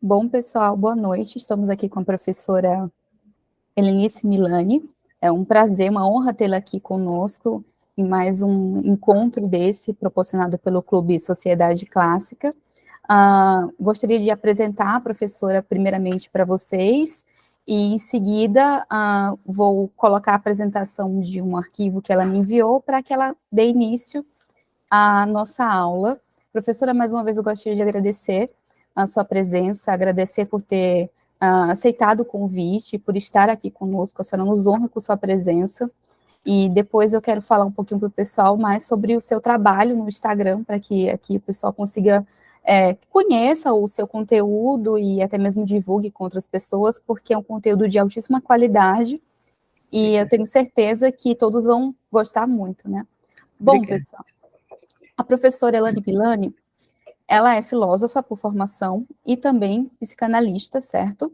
Bom, pessoal, boa noite. Estamos aqui com a professora Helenice Milani. É um prazer, uma honra tê-la aqui conosco em mais um encontro desse, proporcionado pelo Clube Sociedade Clássica. Gostaria de apresentar a professora primeiramente para vocês, e em seguida vou colocar a apresentação de um arquivo que ela me enviou para que ela dê início à nossa aula. Professora, mais uma vez eu gostaria de agradecer a sua presença, agradecer por ter aceitado o convite, por estar aqui conosco. A senhora nos honra com sua presença, e depois eu quero falar um pouquinho para o pessoal mais sobre o seu trabalho no Instagram, para que aqui o pessoal consiga conheça o seu conteúdo e até mesmo divulgue com outras pessoas, porque é um conteúdo de altíssima qualidade, e eu tenho certeza que todos vão gostar muito, né? Bom, obrigada. Pessoal, a professora Helenice Milani, ela é filósofa por formação e também psicanalista, certo?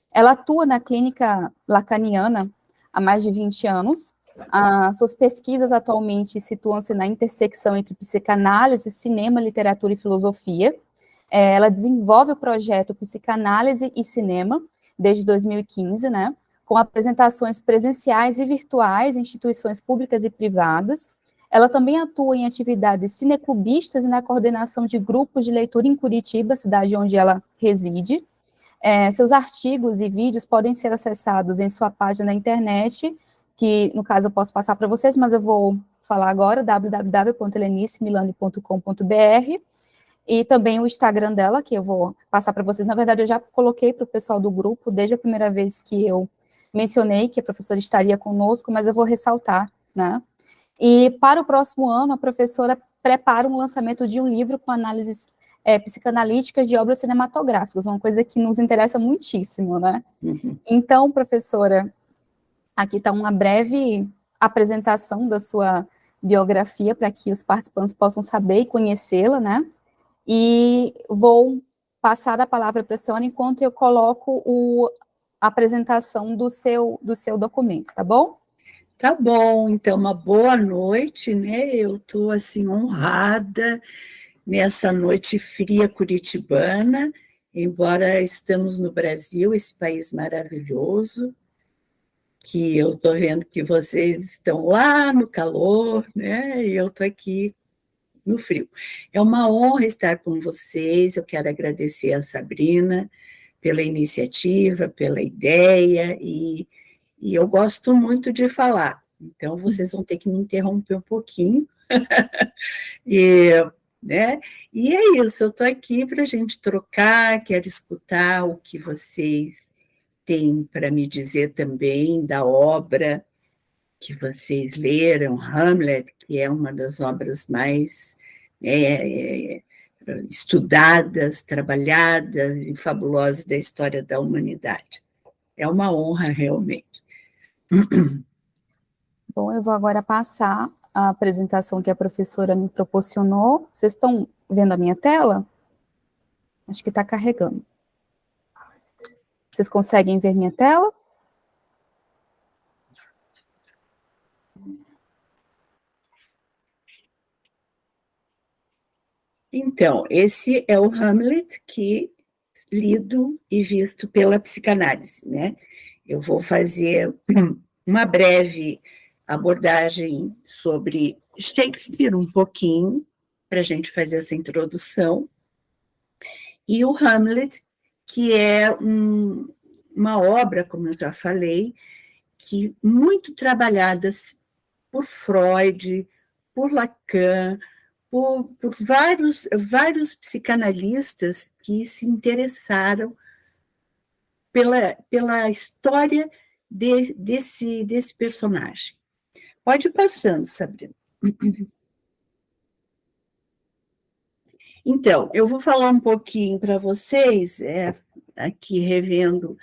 Ela atua na clínica lacaniana há mais de 20 anos. Suas pesquisas atualmente situam-se na intersecção entre psicanálise, cinema, literatura e filosofia. Ela desenvolve o projeto Psicanálise e Cinema desde 2015, né? Com apresentações presenciais e virtuais em instituições públicas e privadas. Ela também atua em atividades cineclubistas e na coordenação de grupos de leitura em Curitiba, cidade onde ela reside. Seus artigos e vídeos podem ser acessados em sua página na internet, que, no caso, eu posso passar para vocês, mas eu vou falar agora, www.helenicemilani.com.br, e também o Instagram dela, que eu vou passar para vocês. Na verdade, eu já coloquei para o pessoal do grupo, desde a primeira vez que eu mencionei que a professora estaria conosco, mas eu vou ressaltar, né? E para o próximo ano, a professora prepara um lançamento de um livro com análises psicanalíticas de obras cinematográficas, uma coisa que nos interessa muitíssimo, né? Uhum. Então, professora, aqui está uma breve apresentação da sua biografia para que os participantes possam saber e conhecê-la, né? E vou passar a palavra para a senhora enquanto eu coloco a apresentação do seu documento, tá bom? Tá bom, então, uma boa noite, né? Eu estou, assim, honrada nessa noite fria curitibana, embora estamos no Brasil, esse país maravilhoso, que eu estou vendo que vocês estão lá no calor, né? E eu estou aqui no frio. É uma honra estar com vocês, eu quero agradecer a Sabrina pela iniciativa, pela ideia, e eu gosto muito de falar, então vocês vão ter que me interromper um pouquinho. Né? E é isso, eu estou aqui para a gente trocar, quero escutar o que vocês têm para me dizer também da obra que vocês leram, Hamlet, que é uma das obras mais estudadas, trabalhadas e fabulosas da história da humanidade. É uma honra, realmente. Bom, eu vou agora passar a apresentação que a professora me proporcionou. Vocês estão vendo a minha tela? Acho que está carregando. Vocês conseguem ver minha tela? Então, esse é o Hamlet que lido e visto pela psicanálise, né? Eu vou fazer uma breve abordagem sobre Shakespeare, um pouquinho, para a gente fazer essa introdução, e o Hamlet, que é uma obra, como eu já falei, que muito trabalhada por Freud, por Lacan, por vários psicanalistas que se interessaram pela história desse personagem. Pode ir passando, Sabrina. Então, eu vou falar um pouquinho para vocês, aqui revendo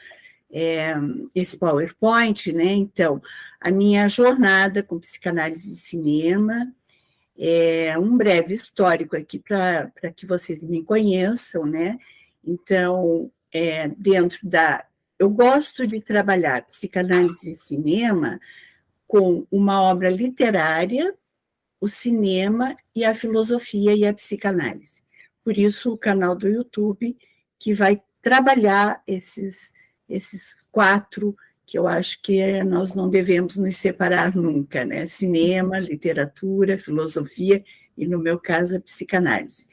esse PowerPoint, né? Então, a minha jornada com psicanálise e cinema, um breve histórico aqui para que vocês me conheçam, né? Então, eu gosto de trabalhar psicanálise e cinema com uma obra literária, o cinema e a filosofia e a psicanálise. Por isso, o canal do YouTube, que vai trabalhar esses quatro que eu acho que nós não devemos nos separar nunca, né? Cinema, literatura, filosofia e, no meu caso, a psicanálise.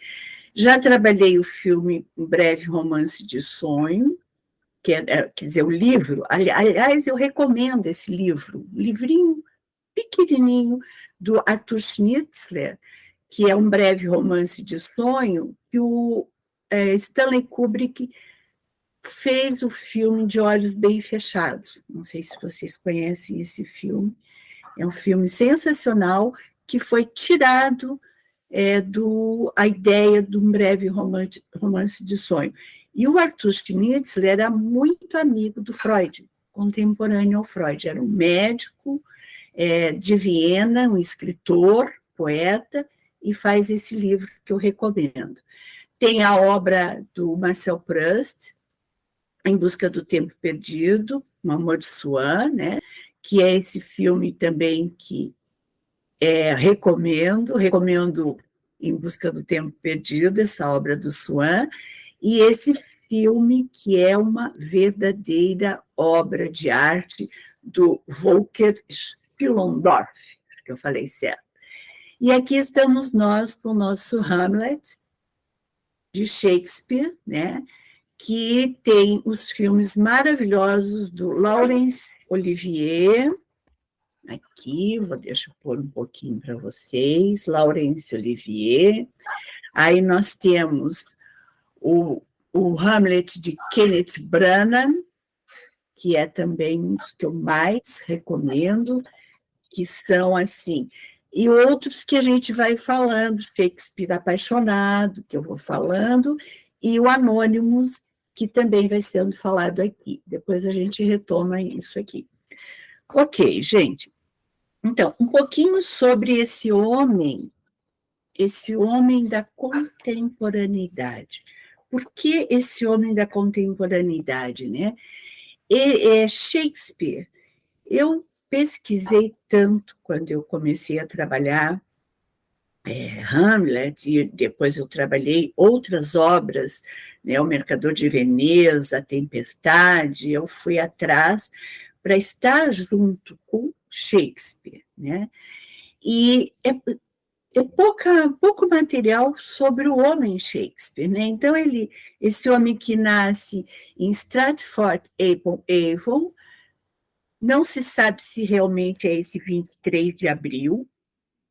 Já trabalhei o filme Um Breve Romance de Sonho, quer dizer, o livro. Aliás, eu recomendo esse livro, um livrinho pequenininho do Arthur Schnitzler, que é Um Breve Romance de Sonho, que o Stanley Kubrick fez o filme De Olhos Bem Fechados. Não sei se vocês conhecem esse filme. É um filme sensacional que foi tirado a ideia de Um Breve Romance de Sonho. E o Arthur Schnitzler era muito amigo do Freud, contemporâneo ao Freud. Era um médico de Viena, um escritor, poeta, e faz esse livro que eu recomendo. Tem a obra do Marcel Proust, Em Busca do Tempo Perdido, Um Amor de Swann, né? Que é esse filme também que recomendo Em Busca do Tempo Perdido, essa obra do Swann, e esse filme que é uma verdadeira obra de arte do Volker Spielendorf, que eu falei certo. E aqui estamos nós com o nosso Hamlet, de Shakespeare, né? Que tem os filmes maravilhosos do Laurence Olivier. Aqui, deixa eu pôr um pouquinho para vocês. Laurence Olivier. Aí nós temos o Hamlet de Kenneth Branagh, que é também um dos que eu mais recomendo, que são assim. E outros que a gente vai falando, Shakespeare Apaixonado, que eu vou falando, e o Anônimos, que também vai sendo falado aqui. Depois a gente retoma isso aqui. Ok, gente. Então, um pouquinho sobre esse homem da contemporaneidade. Por que esse homem da contemporaneidade, né? Shakespeare, eu pesquisei tanto quando eu comecei a trabalhar Hamlet, e depois eu trabalhei outras obras, né, O Mercador de Veneza, A Tempestade, eu fui atrás para estar junto com Shakespeare, né? E pouco material sobre o homem Shakespeare, né? Então, esse homem que nasce em Stratford-upon-Avon, não se sabe se realmente é esse 23 de abril,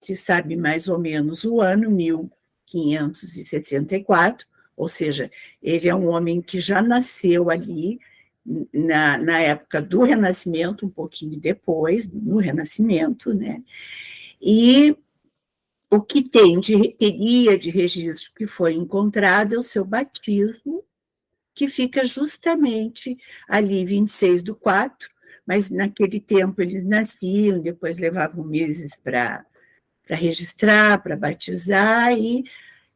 se sabe mais ou menos o ano, 1564, ou seja, ele é um homem que já nasceu ali na época do Renascimento, um pouquinho depois, no Renascimento, né? E o que teria de registro que foi encontrado é o seu batismo, que fica justamente ali, 26/4, mas naquele tempo eles nasciam, depois levavam meses para registrar, para batizar, e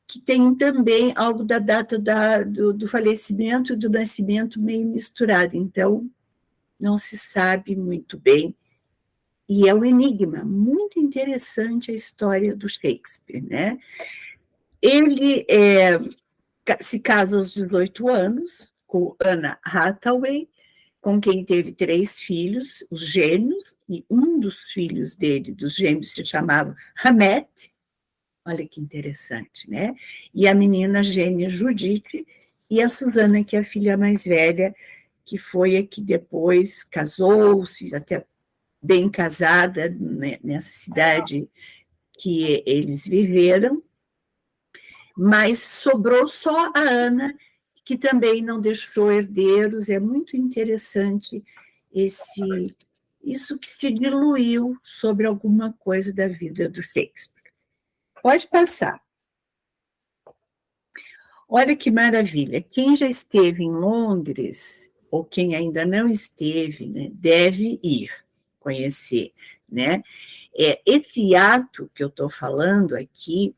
que tem também algo da data do falecimento e do nascimento meio misturado, então não se sabe muito bem, e é um enigma, muito interessante a história do Shakespeare, né? Ele se casa aos 18 anos, com Anna Hathaway, com quem teve 3 filhos, os gêmeos, e um dos filhos dele, dos gêmeos, se chamava Hamet, olha que interessante, né? E a menina gêmea Judite, e a Susana, que é a filha mais velha, que foi a que depois casou-se, até bem casada, né, nessa cidade que eles viveram, mas sobrou só a Ana, que também não deixou herdeiros. É muito interessante isso que se diluiu sobre alguma coisa da vida do Shakespeare. Pode passar. Olha que maravilha. Quem já esteve em Londres, ou quem ainda não esteve, né, deve ir conhecer, né? Esse ato que eu estou falando aqui,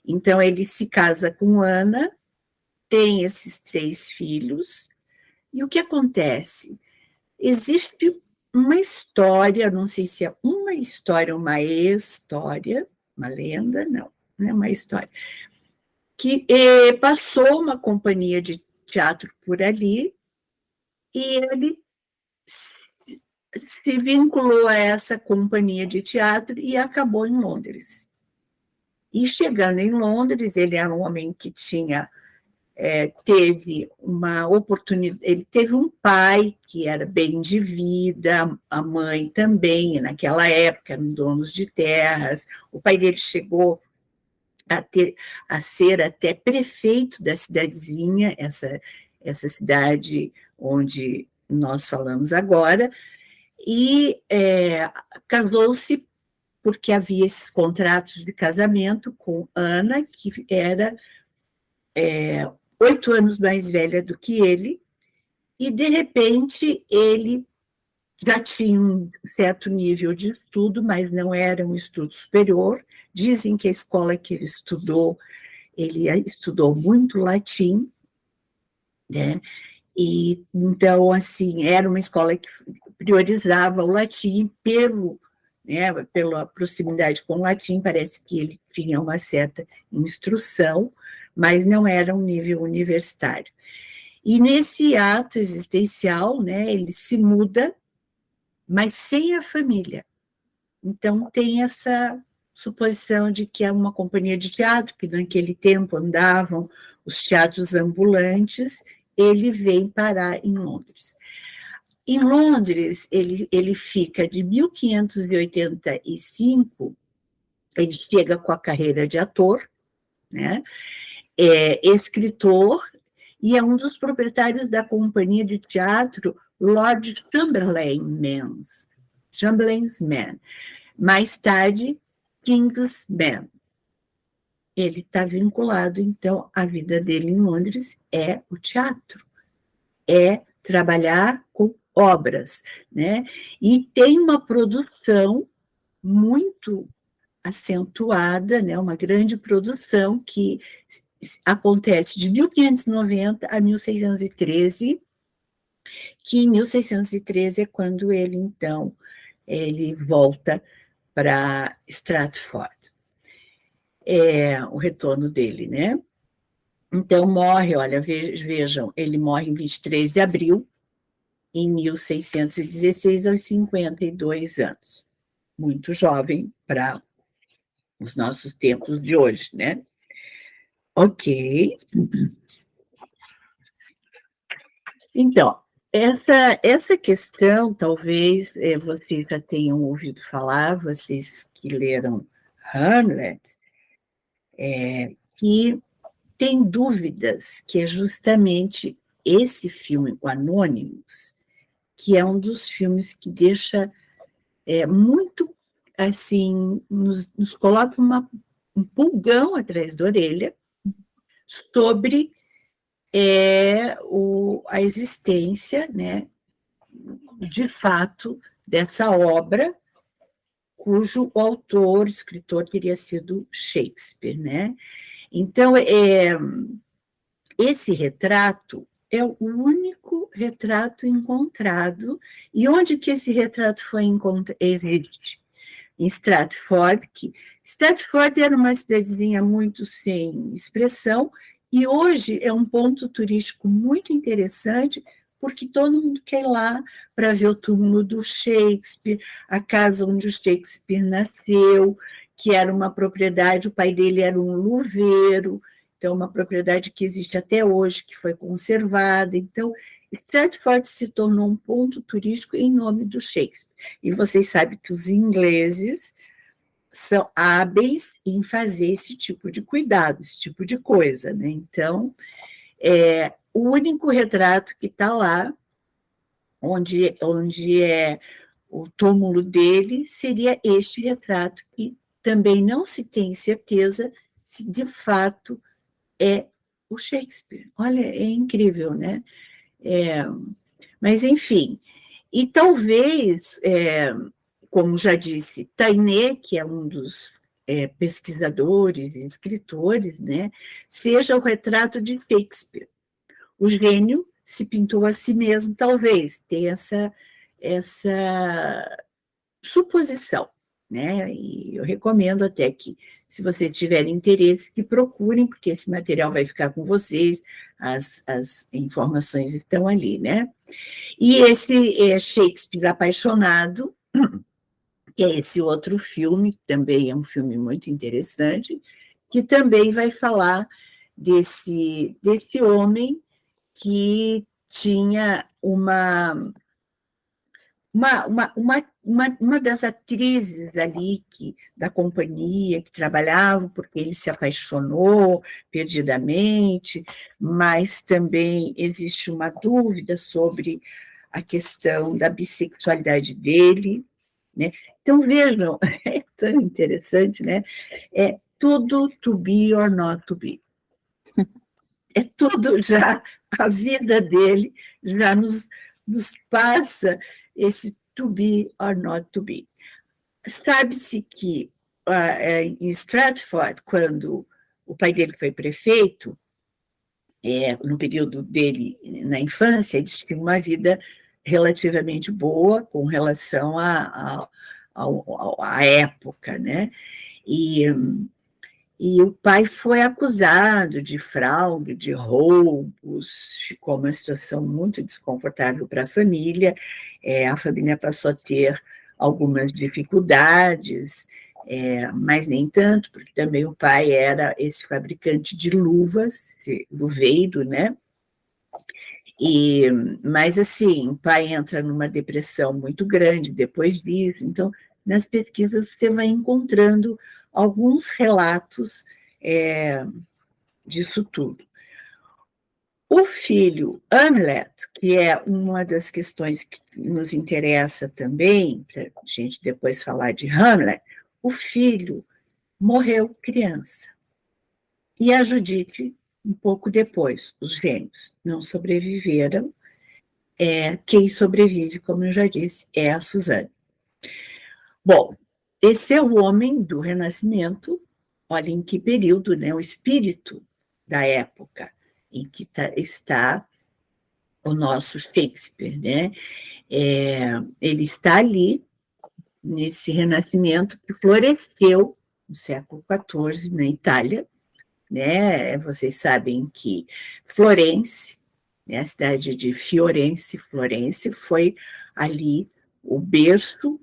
então ele se casa com Ana, tem esses 3 filhos, e o que acontece? Existe uma história, não sei se é uma história ou uma história, uma lenda, não é uma história, que passou uma companhia de teatro por ali, e ele se vinculou a essa companhia de teatro e acabou em Londres. E chegando em Londres, ele era um homem que teve uma oportunidade, ele teve um pai que era bem de vida, a mãe também, naquela época eram donos de terras, o pai dele chegou a ser até prefeito da cidadezinha, essa cidade onde nós falamos agora, e casou-se porque havia esses contratos de casamento com Ana, que era 8 anos mais velha do que ele, e, de repente, ele já tinha um certo nível de estudo, mas não era um estudo superior. Dizem que a escola que ele estudou muito latim, né? E, então, assim, era uma escola que priorizava o latim pela proximidade com o latim, parece que ele tinha uma certa instrução, mas não era um nível universitário. E nesse ato existencial, né, ele se muda, mas sem a família. Então, tem essa suposição de que é uma companhia de teatro, que naquele tempo andavam os teatros ambulantes, ele vem parar em Londres. Em Londres, ele fica de 1585, ele chega com a carreira de ator, né? Escritor, e é um dos proprietários da companhia de teatro Lord Chamberlain's Man, mais tarde Kingsman. Ele está vinculado, então, a vida dele em Londres é o teatro, é trabalhar com obras, né? E tem uma produção muito acentuada, né? Uma grande produção que acontece de 1590 a 1613, que em 1613 é quando ele, então, ele volta para Stratford. O retorno dele, né? Então, morre, olha, vejam, ele morre em 23 de abril, em 1616, aos 52 anos. Muito jovem para os nossos tempos de hoje, né? Ok. Então, essa questão, talvez vocês já tenham ouvido falar, vocês que leram Hamlet, que tem dúvidas que é justamente esse filme, o Anônimos, que é um dos filmes que deixa muito, assim, nos coloca um pulgão atrás da orelha sobre a existência, né, de fato, dessa obra, cujo autor, escritor, teria sido Shakespeare, né? Então, esse retrato é o único retrato encontrado. E onde que esse retrato foi encontrado? Existe em Stratford, que Stratford era uma cidadezinha muito sem expressão, e hoje é um ponto turístico muito interessante, porque todo mundo quer ir lá para ver o túmulo do Shakespeare, a casa onde o Shakespeare nasceu, que era uma propriedade, o pai dele era um luveiro, então uma propriedade que existe até hoje, que foi conservada. Então, Stratford se tornou um ponto turístico em nome do Shakespeare. E vocês sabem que os ingleses são hábeis em fazer esse tipo de cuidado, esse tipo de coisa, né? Então, o único retrato que está lá, onde é o túmulo dele, seria este retrato, que também não se tem certeza se de fato é o Shakespeare. Olha, é incrível, né? Mas, enfim, e talvez, como já disse, Tainé, que é um dos pesquisadores e escritores, né, seja o retrato de Shakespeare. O gênio se pintou a si mesmo, talvez, tem essa suposição, né? E eu recomendo até que, Se vocês tiverem interesse, que procurem, porque esse material vai ficar com vocês, as informações estão ali, né? E esse é Shakespeare Apaixonado, que é esse outro filme, que também é um filme muito interessante, que também vai falar desse homem que tinha uma das atrizes ali da companhia que trabalhava, porque ele se apaixonou perdidamente, mas também existe uma dúvida sobre a questão da bissexualidade dele, né? Então, vejam, é tão interessante, né? É tudo to be or not to be. É tudo já, a vida dele já nos passa esse to be or not to be. Sabe-se que em Stratford, quando o pai dele foi prefeito, no período dele na infância, eles tinham uma vida relativamente boa com relação à época, né? E o pai foi acusado de fraude, de roubos, ficou uma situação muito desconfortável para a família passou a ter algumas dificuldades, mas nem tanto, porque também o pai era esse fabricante de luvas, luveiro, né? Mas, assim, o pai entra numa depressão muito grande depois disso, então, nas pesquisas você vai encontrando alguns relatos disso tudo. O filho Hamlet, que é uma das questões que nos interessa também, para a gente depois falar de Hamlet, o filho morreu criança. E a Judite, um pouco depois, os gêmeos não sobreviveram. Quem sobrevive, como eu já disse, é a Suzane. Bom, esse é o homem do Renascimento, olha em que período, né, o espírito da época em que está o nosso Shakespeare, né? Ele está ali, nesse Renascimento que floresceu no século XIV, na Itália, né? Vocês sabem que Florença, né, a cidade de Florença foi ali o berço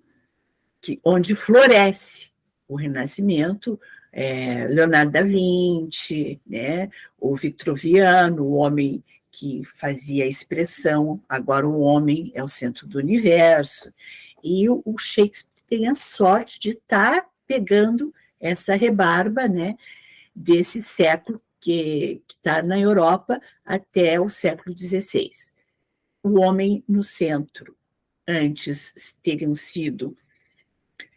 onde floresce o Renascimento, Leonardo da Vinci, né, o Vitruviano, o homem que fazia a expressão, agora o homem é o centro do universo, e o Shakespeare tem a sorte de estar pegando essa rebarba, né, desse século que está na Europa até o século XVI. O homem no centro, antes teriam sido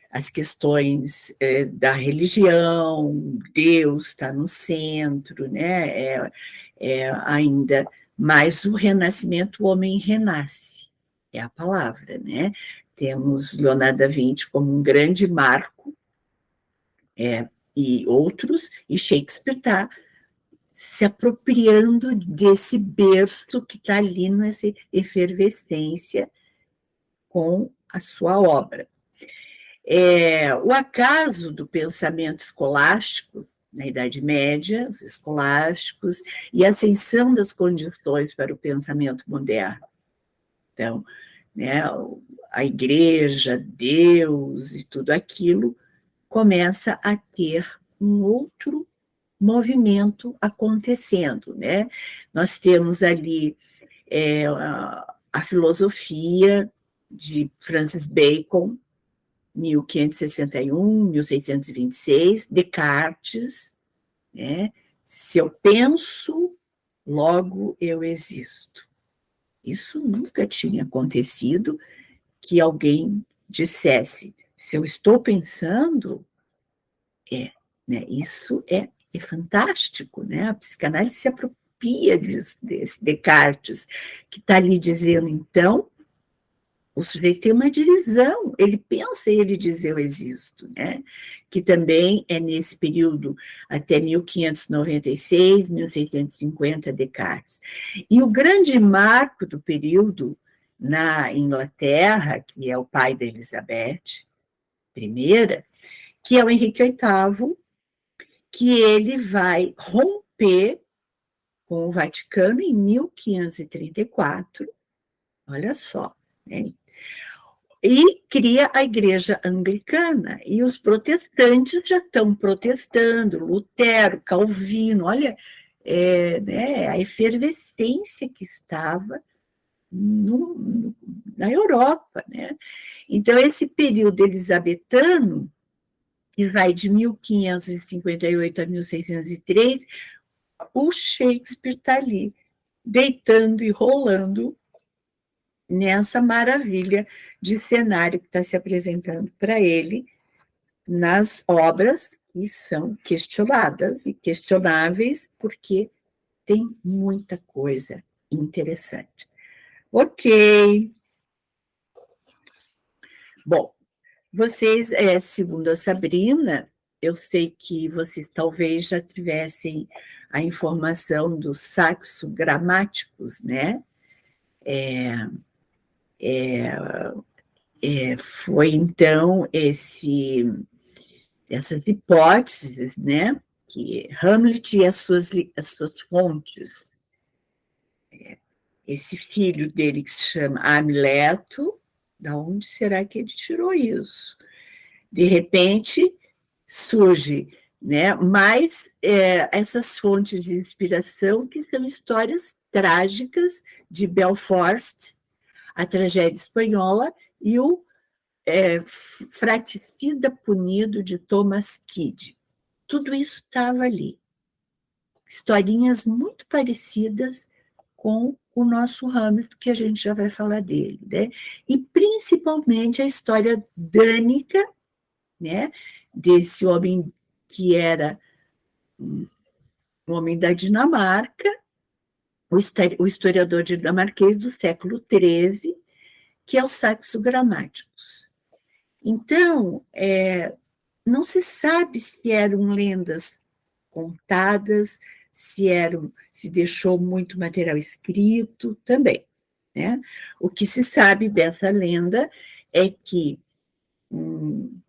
as questões da religião, Deus está no centro, né? Ainda mais o renascimento, o homem renasce, é a palavra, né? Temos Leonardo da Vinci como um grande marco, e outros, e Shakespeare está se apropriando desse berço que está ali nessa efervescência com a sua obra. O acaso do pensamento escolástico na Idade Média, os escolásticos, e a ascensão das condições para o pensamento moderno. Então, né, a igreja, Deus e tudo aquilo começa a ter um outro movimento acontecendo, né? Nós temos ali a filosofia de Francis Bacon, 1561, 1626, Descartes, né? Se eu penso, logo eu existo. Isso nunca tinha acontecido, que alguém dissesse, se eu estou pensando, né? Isso é fantástico, né? A psicanálise se apropria desse Descartes, que está ali dizendo, então, o sujeito tem uma divisão, ele pensa e ele diz eu existo, né? Que também é nesse período até 1596, 1650, Descartes. E o grande marco do período na Inglaterra, que é o pai da Elizabeth I, que é o Henrique VIII, que ele vai romper com o Vaticano em 1534, olha só, né? E cria a Igreja Anglicana, e os protestantes já estão protestando, Lutero, Calvino, olha, né, a efervescência que estava na Europa, né? Então, esse período elisabetano, que vai de 1558 a 1603, o Shakespeare está ali, deitando e rolando nessa maravilha de cenário que está se apresentando para ele nas obras que são questionadas e questionáveis, porque tem muita coisa interessante. Ok. Bom, vocês, segundo a Sabrina, eu sei que vocês talvez já tivessem a informação dos saxo gramáticos, né? Foi, então, essas hipóteses, né? Que Hamlet e as suas fontes. Esse filho dele que se chama Amileto, da onde será que ele tirou isso? De repente, surge, né, mais essas fontes de inspiração, que são histórias trágicas de Belfort, a tragédia espanhola, e o Fraticida Punido, de Thomas Kidd. Tudo isso estava ali. Historinhas muito parecidas com o nosso Hamlet, que a gente já vai falar dele, né? E principalmente a história dânica, né? Desse homem que era um homem da Dinamarca, o historiador dinamarquês do século XIII, que é o Saxo Grammaticus. Então, não se sabe se eram lendas contadas, se deixou muito material escrito também, né? O que se sabe dessa lenda é que num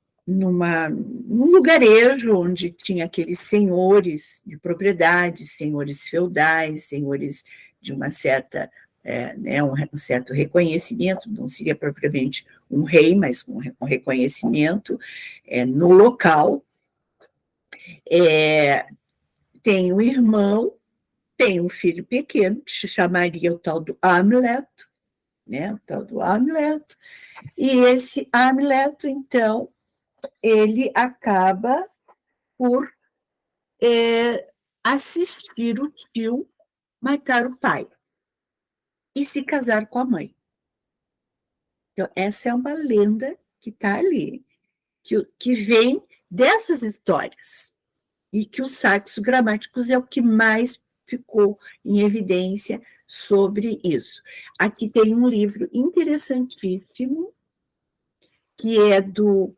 lugarejo onde tinha aqueles senhores de propriedades, senhores feudais, senhores de uma certa, né, um certo reconhecimento, não seria propriamente um rei, mas um reconhecimento no local. Tem um irmão, tem um filho pequeno, que se chamaria o tal do Amleto, né, o tal do Amleto, e esse Amleto, então, ele acaba por assistir o tio matar o pai e se casar com a mãe. Então, essa é uma lenda que está ali, que vem dessas histórias, e que o Saxo Grammaticus é o que mais ficou em evidência sobre isso. Aqui tem um livro interessantíssimo, que é do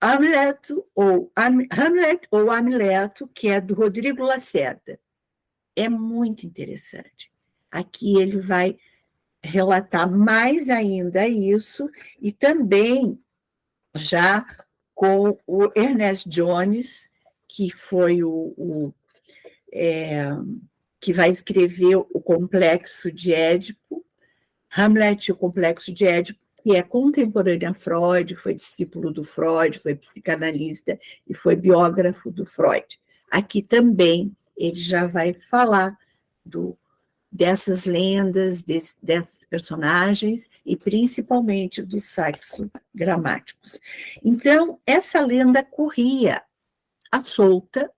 Hamlet ou Amileto, que é do Rodrigo Lacerda. É muito interessante. Aqui ele vai relatar mais ainda isso, e também já com o Ernest Jones, que foi que vai escrever o Complexo de Édipo, Hamlet e o Complexo de Édipo, que é contemporâneo a Freud, foi discípulo do Freud, foi psicanalista e foi biógrafo do Freud. Aqui também ele já vai falar dessas lendas, desses personagens, e principalmente dos saxo gramáticos. Então, essa lenda corria à solta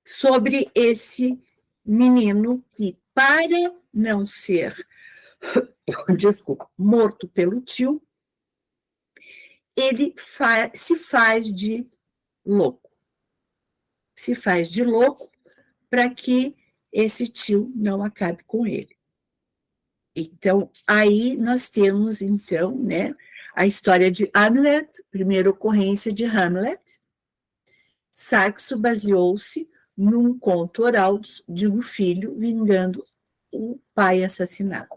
sobre esse menino que, para não ser morto pelo tio, ele se faz de louco. Se faz de louco para que esse tio não acabe com ele. Então, aí nós temos, então, né, a história de Hamlet, primeira ocorrência de Hamlet. Saxo baseou-se num conto oral de um filho vingando um pai assassinado.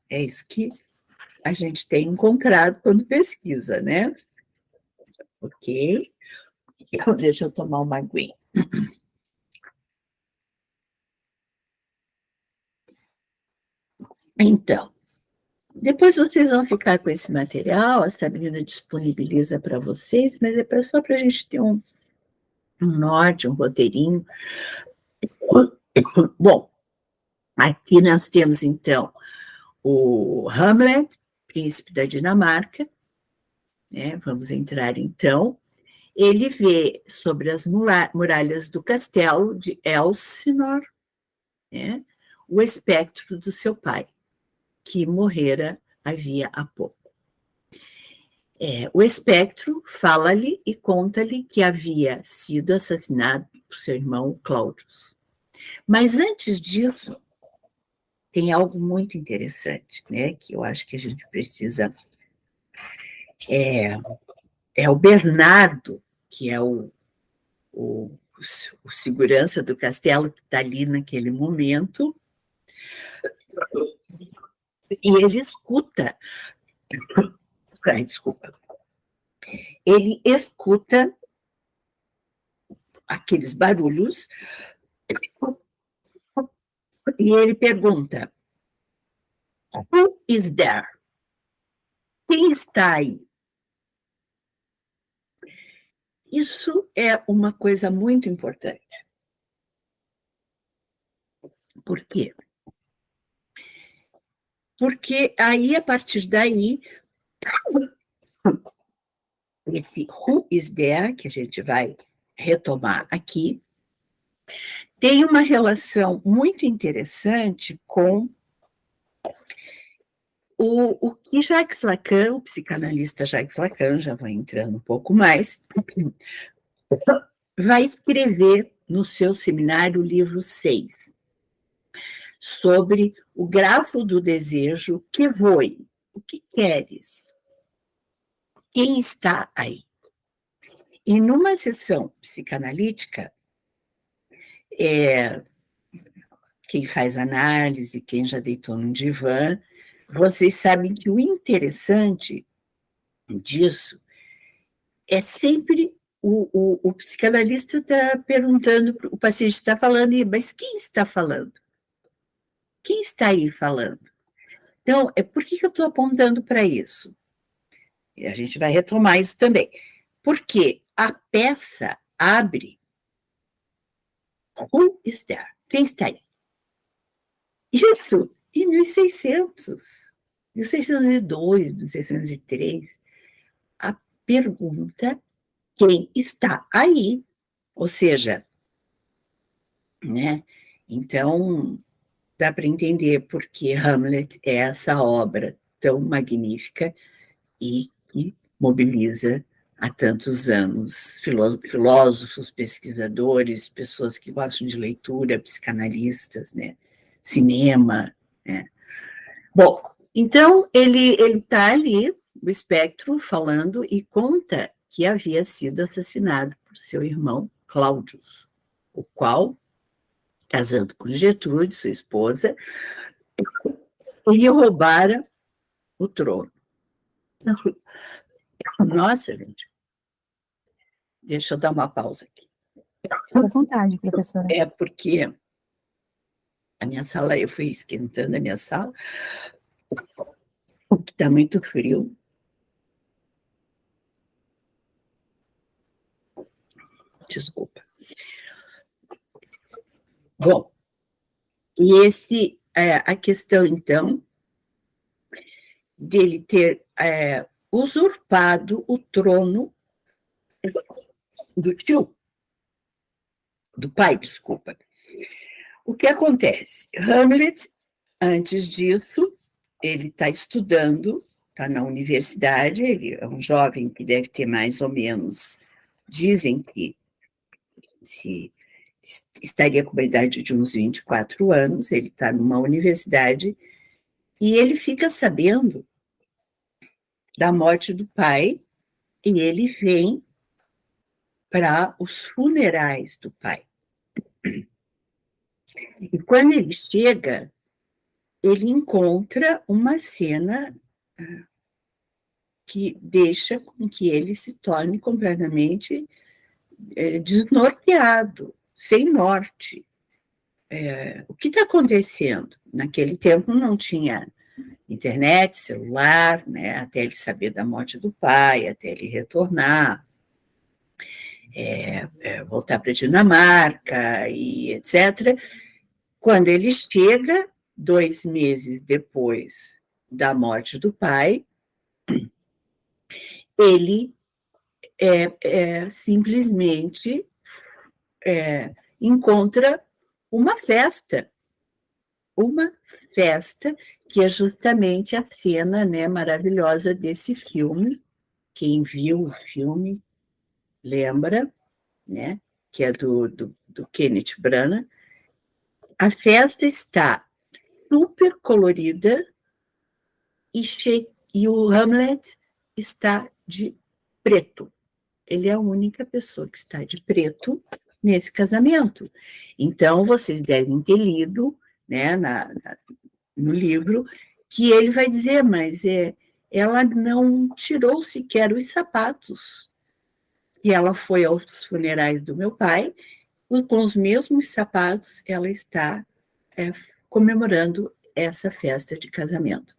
É isso que a gente tem encontrado quando pesquisa, né? Ok? Deixa eu tomar uma aguinha. Então, depois vocês vão ficar com esse material, a Sabrina disponibiliza para vocês, mas é só para a gente ter um norte, um roteirinho. Bom, aqui nós temos, então, o Hamlet, príncipe da Dinamarca, né? Vamos entrar, então. Ele vê sobre as muralhas do castelo de Elsinor, né, o espectro do seu pai, que morrera havia há pouco. O espectro fala-lhe e conta-lhe que havia sido assassinado por seu irmão Claudius. Mas antes disso, tem algo muito interessante, né, que eu acho que a gente precisa. É o Bernardo, que é o segurança do castelo, que está ali naquele momento, e ele escuta. Ai, desculpa. Ele escuta aqueles barulhos e ele pergunta: Who is there? Quem está aí? Isso é uma coisa muito importante. Por quê? Porque aí, a partir daí, esse who is there, que a gente vai retomar aqui, tem uma relação muito interessante com o que Jacques Lacan, o psicanalista Jacques Lacan, já vai entrando um pouco mais, vai escrever no seu seminário, o livro 6, sobre o grafo do desejo que voe. O que queres? Quem está aí? E numa sessão psicanalítica, quem faz análise, quem já deitou no divã, vocês sabem que o interessante disso é sempre o psicanalista está perguntando, o paciente está falando, mas quem está falando? Quem está aí falando? Então, por que eu estou apontando para isso? E a gente vai retomar isso também. Porque a peça abre Who is there? Quem está aí? Isso em 1600, 1602, 1603. A pergunta, quem está aí? Ou seja, né? Então, dá para entender porque Hamlet é essa obra tão magnífica e que mobiliza há tantos anos filósofos, pesquisadores, pessoas que gostam de leitura, psicanalistas, né? Cinema, né? Bom, então ele está ali, o espectro, falando e conta que havia sido assassinado por seu irmão Claudius, o qual, casando com Gertrude, sua esposa, lhe roubara o trono. Nossa, gente, deixa eu dar uma pausa aqui. Fique à vontade, professora. É porque a minha sala, eu fui esquentando a minha sala, porque está muito frio. Desculpa. Bom, e a questão, então, dele ter usurpado o trono do tio, do pai, desculpa. O que acontece? Hamlet, antes disso, ele está estudando, está na universidade, ele é um jovem que deve ter mais ou menos, dizem que se estaria com a idade de uns 24 anos, ele está numa universidade, e ele fica sabendo da morte do pai, e ele vem para os funerais do pai. E quando ele chega, ele encontra uma cena que deixa com que ele se torne completamente desnorteado, sem norte. O que está acontecendo? Naquele tempo não tinha internet, celular, né, até ele saber da morte do pai, até ele retornar, voltar para a Dinamarca e etc. Quando ele chega, 2 meses depois da morte do pai, ele simplesmente encontra uma festa que é justamente a cena, né, maravilhosa desse filme. Quem viu o filme lembra, né, que é do Kenneth Branagh. A festa está super colorida e o Hamlet está de preto. Ele é a única pessoa que está de preto nesse casamento. Então, vocês devem ter lido, né, no livro, que ele vai dizer, mas ela não tirou sequer os sapatos. E ela foi aos funerais do meu pai, e com os mesmos sapatos, ela está comemorando essa festa de casamento.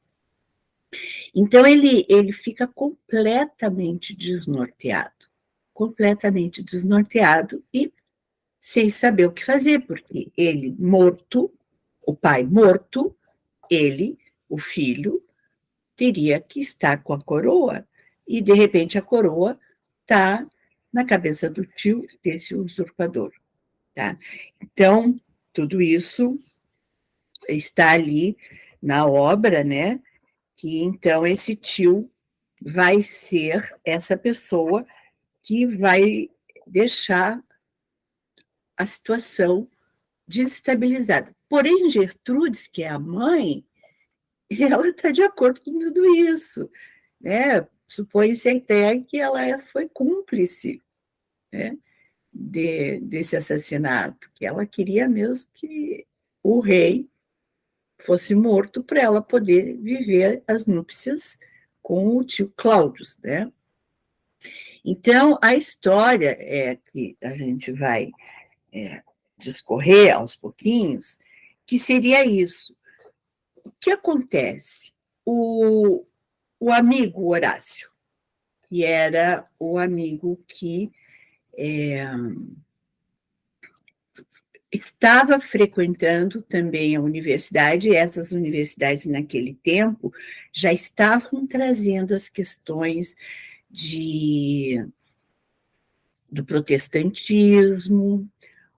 Então, ele fica completamente desnorteado e sem saber o que fazer, porque ele morto, o pai morto, ele, o filho, teria que estar com a coroa, e de repente a coroa está na cabeça do tio desse usurpador. Tá? Então, tudo isso está ali na obra, né? Que então esse tio vai ser essa pessoa que vai deixar a situação desestabilizada. Porém, Gertrudes, que é a mãe, ela está de acordo com tudo isso, né? Supõe-se até que ela foi cúmplice, né, desse assassinato, que ela queria mesmo que o rei fosse morto para ela poder viver as núpcias com o tio Cláudio, né? Então, a história que a gente vai discorrer aos pouquinhos, que seria isso. O que acontece? O amigo Horácio, que era o amigo que estava frequentando também a universidade, e essas universidades naquele tempo já estavam trazendo as questões do protestantismo,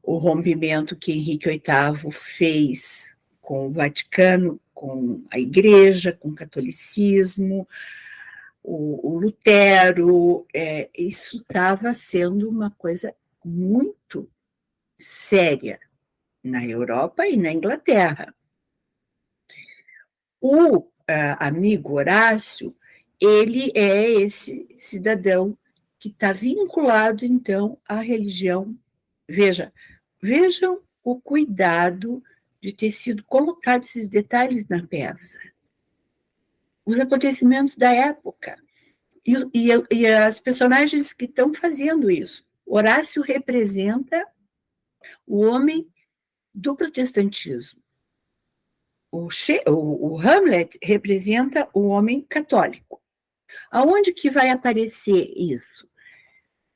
o rompimento que Henrique VIII fez com o Vaticano, com a Igreja, com o catolicismo, o Lutero, isso estava sendo uma coisa muito séria na Europa e na Inglaterra. O amigo Horácio, ele é esse cidadão que está vinculado, então, à religião. Vejam o cuidado de ter sido colocado esses detalhes na peça. Os acontecimentos da época. E as personagens que estão fazendo isso. Horácio representa o homem do protestantismo. O Hamlet representa o homem católico. Aonde que vai aparecer isso?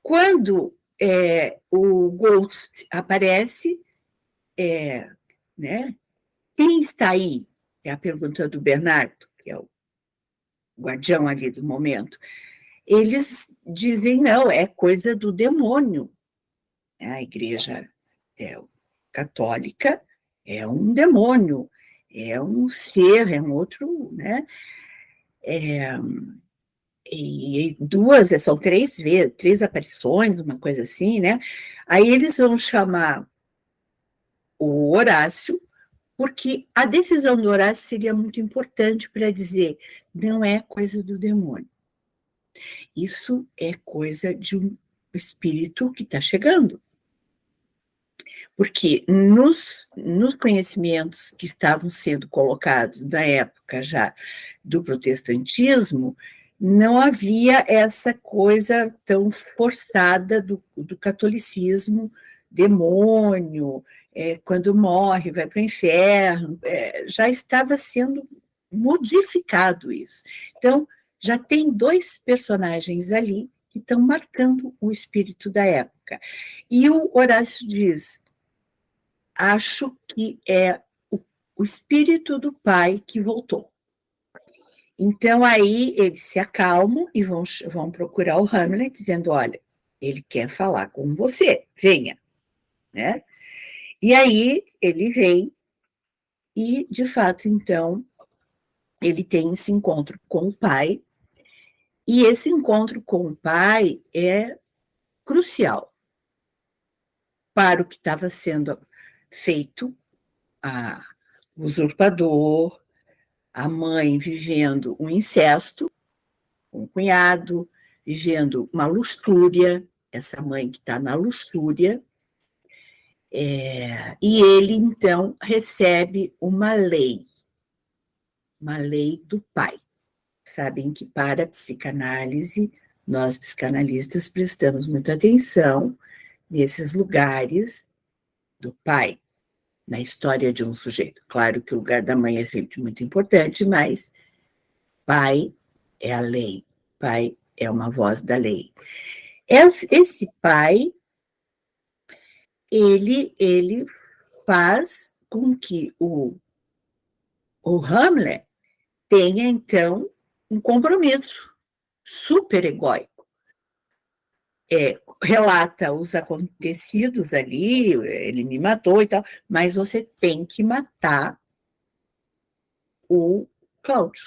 Quando o Ghost aparece, né? Quem está aí? É a pergunta do Bernardo, que é o guardião ali do momento. Eles dizem, não, é coisa do demônio. A igreja católica é um demônio, é um ser, é um outro, né? E são 3 vezes, 3 aparições, uma coisa assim, né? Aí eles vão chamar o Horácio, porque a decisão do Horácio seria muito importante para dizer, não é coisa do demônio. Isso é coisa de um espírito que está chegando. Porque nos conhecimentos que estavam sendo colocados na época já do protestantismo, não havia essa coisa tão forçada do catolicismo, demônio, quando morre vai para o inferno, já estava sendo modificado isso. Então, já tem dois personagens ali que estão marcando o espírito da época. E o Horácio diz, acho que é o espírito do pai que voltou. Então, aí eles se acalmam e vão procurar o Hamlet, dizendo, olha, ele quer falar com você, venha. Né? E aí ele vem e, de fato, então, ele tem esse encontro com o pai, e esse encontro com o pai é crucial para o que estava sendo feito, o usurpador, a mãe vivendo um incesto, um cunhado, vivendo uma luxúria, essa mãe que está na luxúria, e ele, então, recebe uma lei do pai. Sabem que para a psicanálise, nós psicanalistas prestamos muita atenção nesses lugares do pai, na história de um sujeito. Claro que o lugar da mãe é sempre muito importante, mas pai é a lei, pai é uma voz da lei. Esse pai, ele faz com que o Hamlet tenha, então, um compromisso super egóico. Relata os acontecidos ali, ele me matou e tal, mas você tem que matar o Cláudio.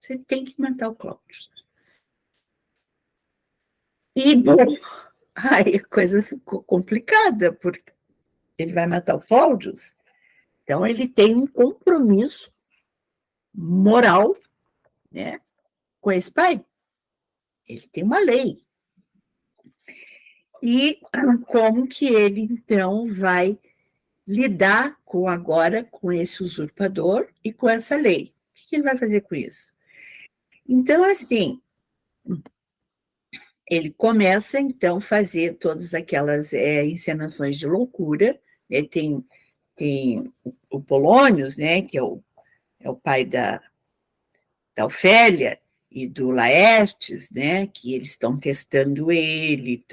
Você tem que matar o Cláudio. E, bom, aí a coisa ficou complicada, porque ele vai matar o Cláudio, então ele tem um compromisso moral, né, com esse pai. Ele tem uma lei. E como que ele, então, vai lidar agora com esse usurpador e com essa lei? O que ele vai fazer com isso? Então, assim, ele começa, então, a fazer todas aquelas encenações de loucura, né? Tem o Polônios, né, que é o pai da Ofélia e do Laertes, né, que eles estão testando ele,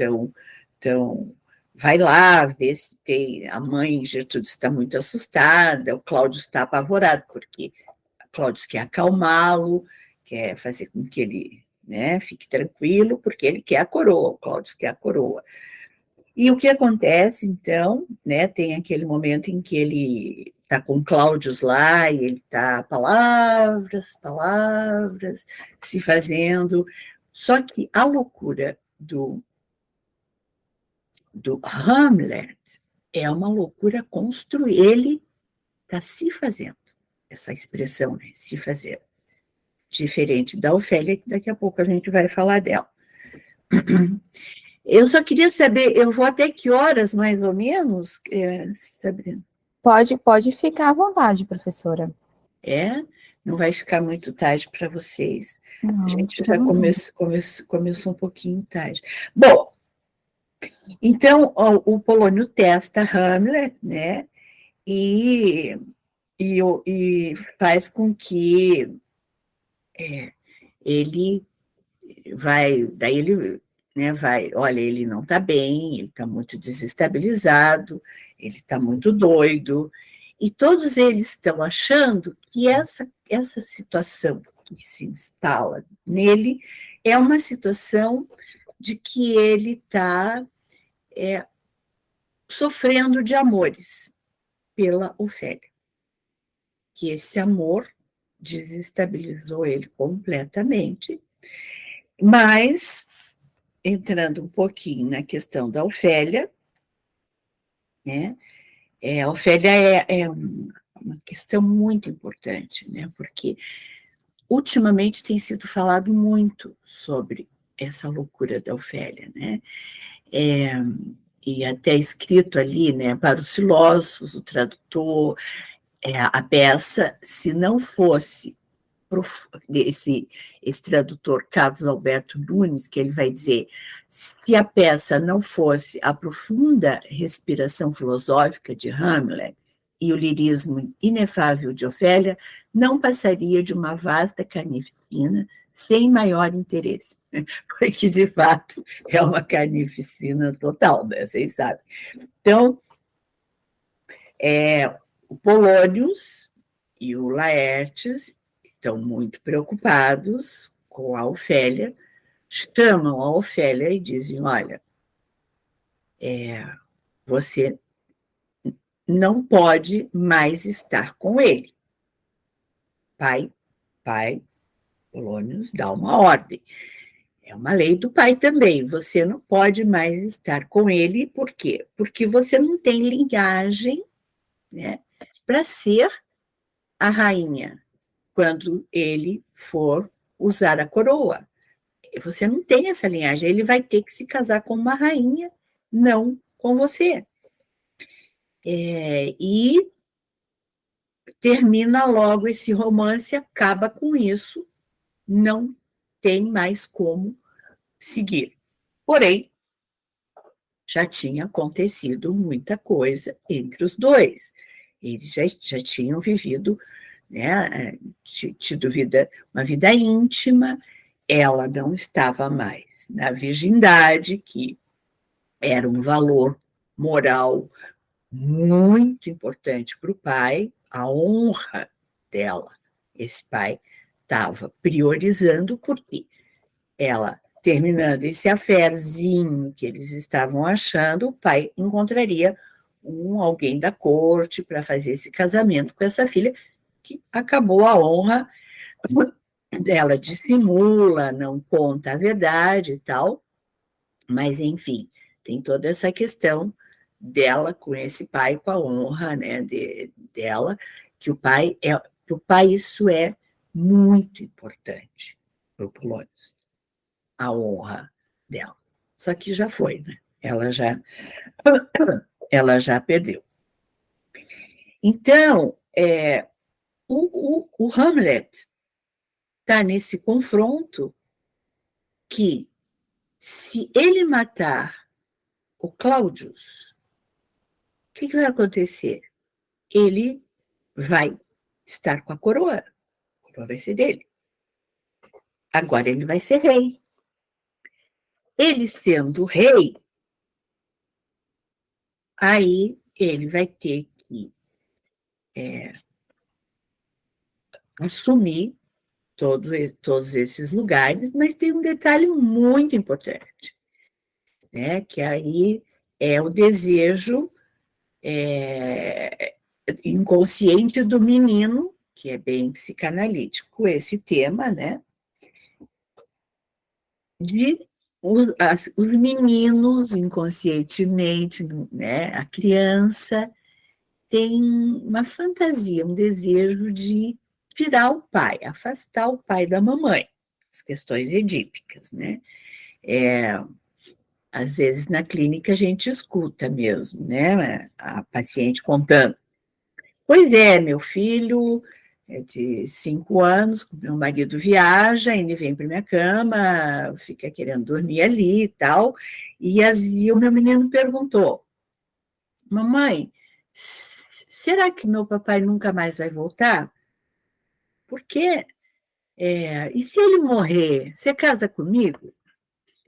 vai lá ver se tem, a mãe Gertrude está muito assustada, o Cláudio está apavorado, porque Cláudio quer acalmá-lo, quer fazer com que ele, né, fique tranquilo, porque ele quer a coroa, o Cláudio quer a coroa. E o que acontece, então, né, tem aquele momento em que ele está com Cláudio lá, e ele está palavras, se fazendo, só que a loucura do Hamlet é uma loucura construir, ele está se fazendo, essa expressão, né, se fazer, diferente da Ofélia, que daqui a pouco a gente vai falar dela. Eu só queria saber, eu vou até que horas, mais ou menos, Sabrina? Pode ficar à vontade, professora. Não vai ficar muito tarde para vocês. Não, A gente já começou um pouquinho tarde. Bom, então, o Polônio testa Hamlet, né, e faz com que ele daí ele, né, olha, ele não está bem, ele está muito desestabilizado, ele está muito doido, e todos eles estão achando que essa situação que se instala nele é uma situação de que ele está sofrendo de amores pela Ofélia, que esse amor desestabilizou ele completamente, mas entrando um pouquinho na questão da Ofélia, né? A Ofélia é uma questão muito importante, né? Porque ultimamente tem sido falado muito sobre essa loucura da Ofélia, né? E até escrito ali, né, para os filósofos, o tradutor, a peça, se não fosse esse tradutor, Carlos Alberto Nunes, que ele vai dizer: se a peça não fosse a profunda respiração filosófica de Hamlet e o lirismo inefável de Ofélia, não passaria de uma vasta carnificina sem maior interesse, porque, de fato, é uma carnificina total, né? Vocês sabem. Então, o Polônios e o Laertes estão muito preocupados com a Ofélia, chamam a Ofélia e dizem: olha, você não pode mais estar com ele. Pai, Polônios dá uma ordem. É uma lei do pai também. Você não pode mais estar com ele. Por quê? Porque você não tem linhagem, né, para ser a rainha quando ele for usar a coroa. Você não tem essa linhagem. Ele vai ter que se casar com uma rainha, não com você. E termina logo esse romance, acaba com isso, não tem mais como seguir. Porém, já tinha acontecido muita coisa entre os dois. Eles já tinham vivido, né, tido uma vida íntima, ela não estava mais na virgindade, que era um valor moral muito importante para o pai, a honra dela. Esse pai estava priorizando, porque ela, terminando esse affairzinho que eles estavam achando, o pai encontraria alguém da corte para fazer esse casamento com essa filha, que acabou a honra dela, dissimula, não conta a verdade e tal, mas, enfim, tem toda essa questão dela com esse pai, com a honra, né, dela, que o pai isso é muito importante para o Polônios, a honra dela. Só que já foi, né? Ela já perdeu. Então, o Hamlet está nesse confronto que, se ele matar o Claudius, o que vai acontecer? Ele vai estar com a coroa vai ser dele. Agora ele vai ser rei. Ele sendo rei, aí ele vai ter que assumir todos esses lugares, mas tem um detalhe muito importante, né, que aí é o desejo inconsciente do menino, que é bem psicanalítico esse tema, né, de os meninos, inconscientemente, né, a criança tem uma fantasia, um desejo de tirar o pai, afastar o pai da mamãe, as questões edípicas, né? Às vezes na clínica a gente escuta mesmo, né? A paciente contando: pois é, meu filho é de 5 anos, meu marido viaja, ele vem para minha cama, fica querendo dormir ali e tal, e o meu menino perguntou: mamãe, será que meu papai nunca mais vai voltar? Por quê? E se ele morrer, você casa comigo?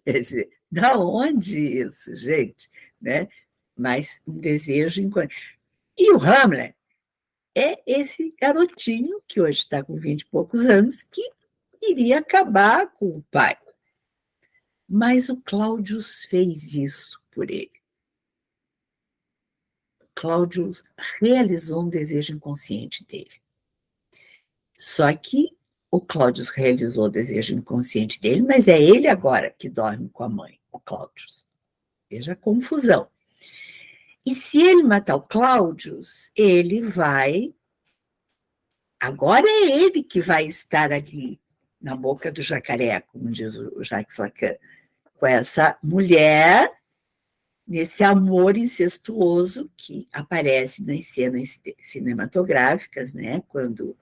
Quer dizer, da onde isso, gente? Né? Mas um desejo. E o Hamlet é esse garotinho que hoje está com 20 e poucos anos, que queria acabar com o pai. Mas o Claudius fez isso por ele. Claudius realizou um desejo inconsciente dele. Só que o Claudius realizou o desejo inconsciente dele, mas é ele agora que dorme com a mãe, o Claudius. Veja a confusão. E se ele matar o Claudius, ele vai... Agora é ele que vai estar ali, na boca do jacaré, como diz o Jacques Lacan, com essa mulher, nesse amor incestuoso que aparece nas cenas cinematográficas, né? Quando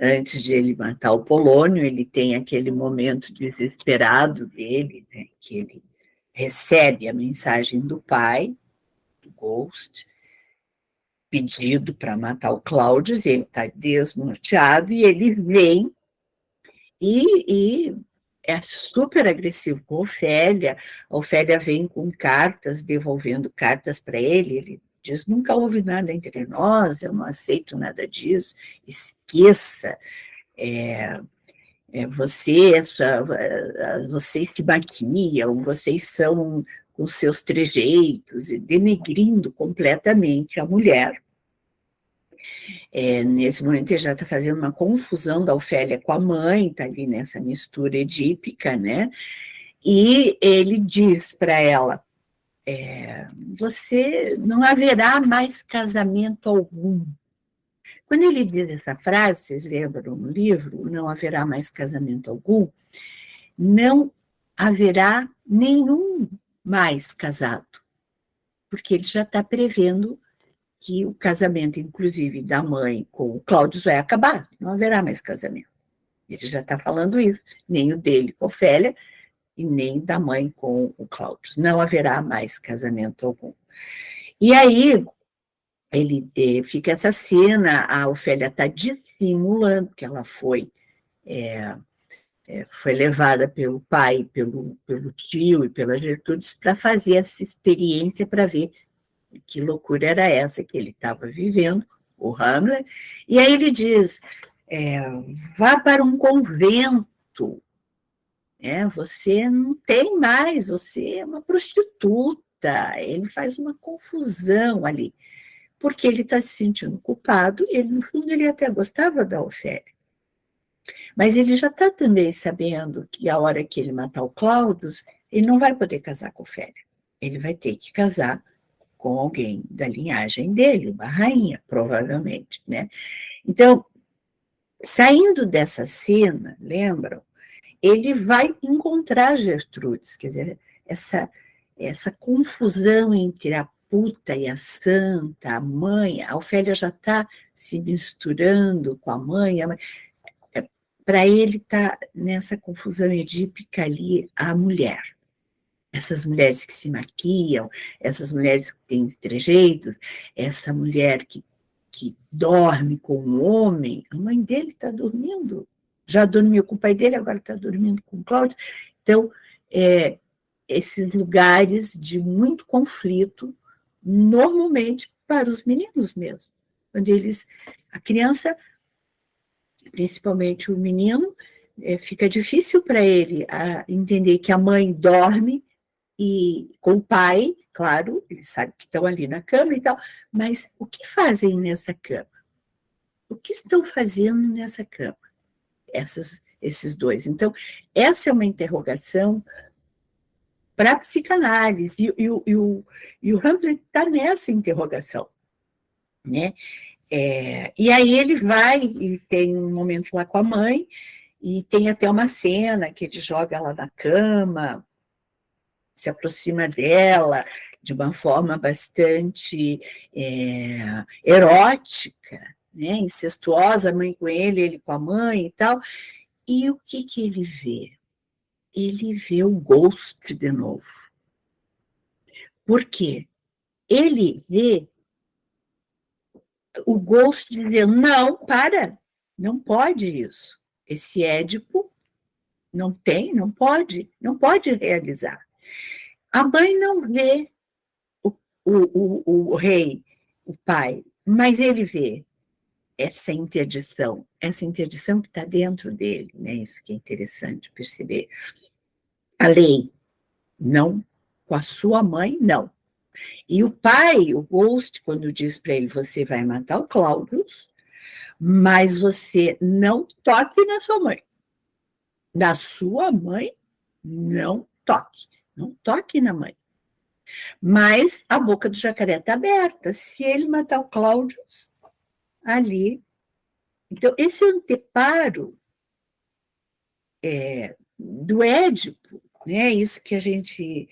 Antes de ele matar o Polônio, ele tem aquele momento desesperado dele, né, que ele recebe a mensagem do pai, do Ghost, pedido para matar o Claudius, ele está desnorteado, e ele vem e é super agressivo com a Ofélia vem com cartas, devolvendo cartas para ele diz, nunca houve nada entre nós, eu não aceito nada disso, esqueça, vocês se maquiam, vocês são com seus trejeitos, e denegrindo completamente a mulher. Nesse momento ele já está fazendo uma confusão da Ofélia com a mãe, está ali nessa mistura edípica, né? E ele diz para ela, você não haverá mais casamento algum. Quando ele diz essa frase, vocês lembram no livro, não haverá mais casamento algum, não haverá nenhum mais casado, porque ele já está prevendo que o casamento, inclusive, da mãe com o Cláudio vai acabar, não haverá mais casamento. Ele já está falando isso, nem o dele com a Ofélia, e nem da mãe com o Cláudio. Não haverá mais casamento algum. E aí, fica essa cena, a Ofélia está dissimulando que ela foi levada pelo pai, pelo tio e pela Gertrudes para fazer essa experiência, para ver que loucura era essa que ele estava vivendo, o Hamlet. E aí ele diz, vá para um convento, você não tem mais, você é uma prostituta. Ele faz uma confusão ali, porque ele está se sentindo culpado, e no fundo ele até gostava da Ofélia. Mas ele já está também sabendo que a hora que ele matar o Cláudio, ele não vai poder casar com a Ofélia. Ele vai ter que casar com alguém da linhagem dele, uma rainha, provavelmente, né? Então, saindo dessa cena, lembram? Ele vai encontrar Gertrudes, quer dizer, essa confusão entre a puta e a santa, a mãe, a Ofélia já está se misturando com a mãe, para ele está nessa confusão edípica ali a mulher. Essas mulheres que se maquiam, essas mulheres que têm trejeitos, essa mulher que dorme com o homem, a mãe dele está dormindo, já dormiu com o pai dele, agora está dormindo com o Cláudio. Então, esses lugares de muito conflito, normalmente para os meninos mesmo, quando a criança, principalmente o menino, fica difícil para ele entender que a mãe dorme e com o pai, claro, eles sabem que estão ali na cama e tal, mas o que fazem nessa cama? O que estão fazendo nessa cama? Esses dois. Então, essa é uma interrogação para a psicanálise, e o Hamlet está nessa interrogação, né? E aí ele vai e tem um momento lá com a mãe, e tem até uma cena que ele joga ela na cama, se aproxima dela de uma forma bastante erótica, né, incestuosa, a mãe com ele com a mãe e tal. E o que ele vê? Ele vê o Ghost de novo. Por quê? Ele vê o Ghost dizendo, não, para, não pode isso. Esse Édipo não pode realizar. A mãe não vê o rei, o pai, mas ele vê essa interdição que está dentro dele, né? Isso que é interessante perceber. A lei, não, com a sua mãe, não. E o pai, o Ghost, quando diz para ele, você vai matar o Claudius, mas você não toque na sua mãe. Na sua mãe, não toque na mãe. Mas a boca do jacaré está aberta. Se ele matar o Claudius, ali. Então, esse anteparo do Édipo, né, isso que a gente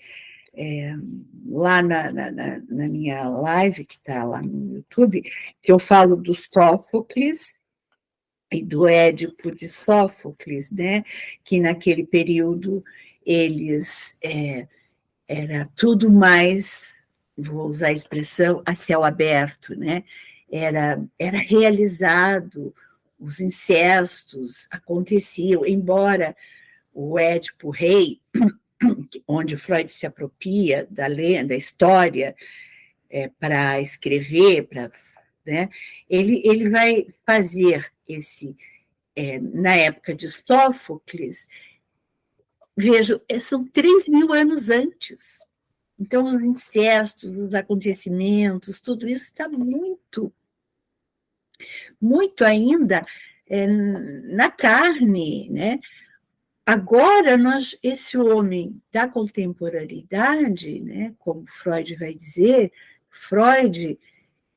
lá na minha live, que está lá no YouTube, que eu falo do Sófocles e do Édipo de Sófocles, né? Que naquele período eles era tudo mais, vou usar a expressão, a céu aberto, né? Era realizado, os incestos aconteciam, embora o Édipo Rei, onde Freud se apropria da lenda, da história, para escrever, né? Ele vai fazer na época de Sófocles, vejo, são 3.000 anos antes. Então, os incestos, os acontecimentos, tudo isso está muito, muito ainda na carne, né? Agora, esse homem da contemporaneidade, né, como Freud vai dizer, Freud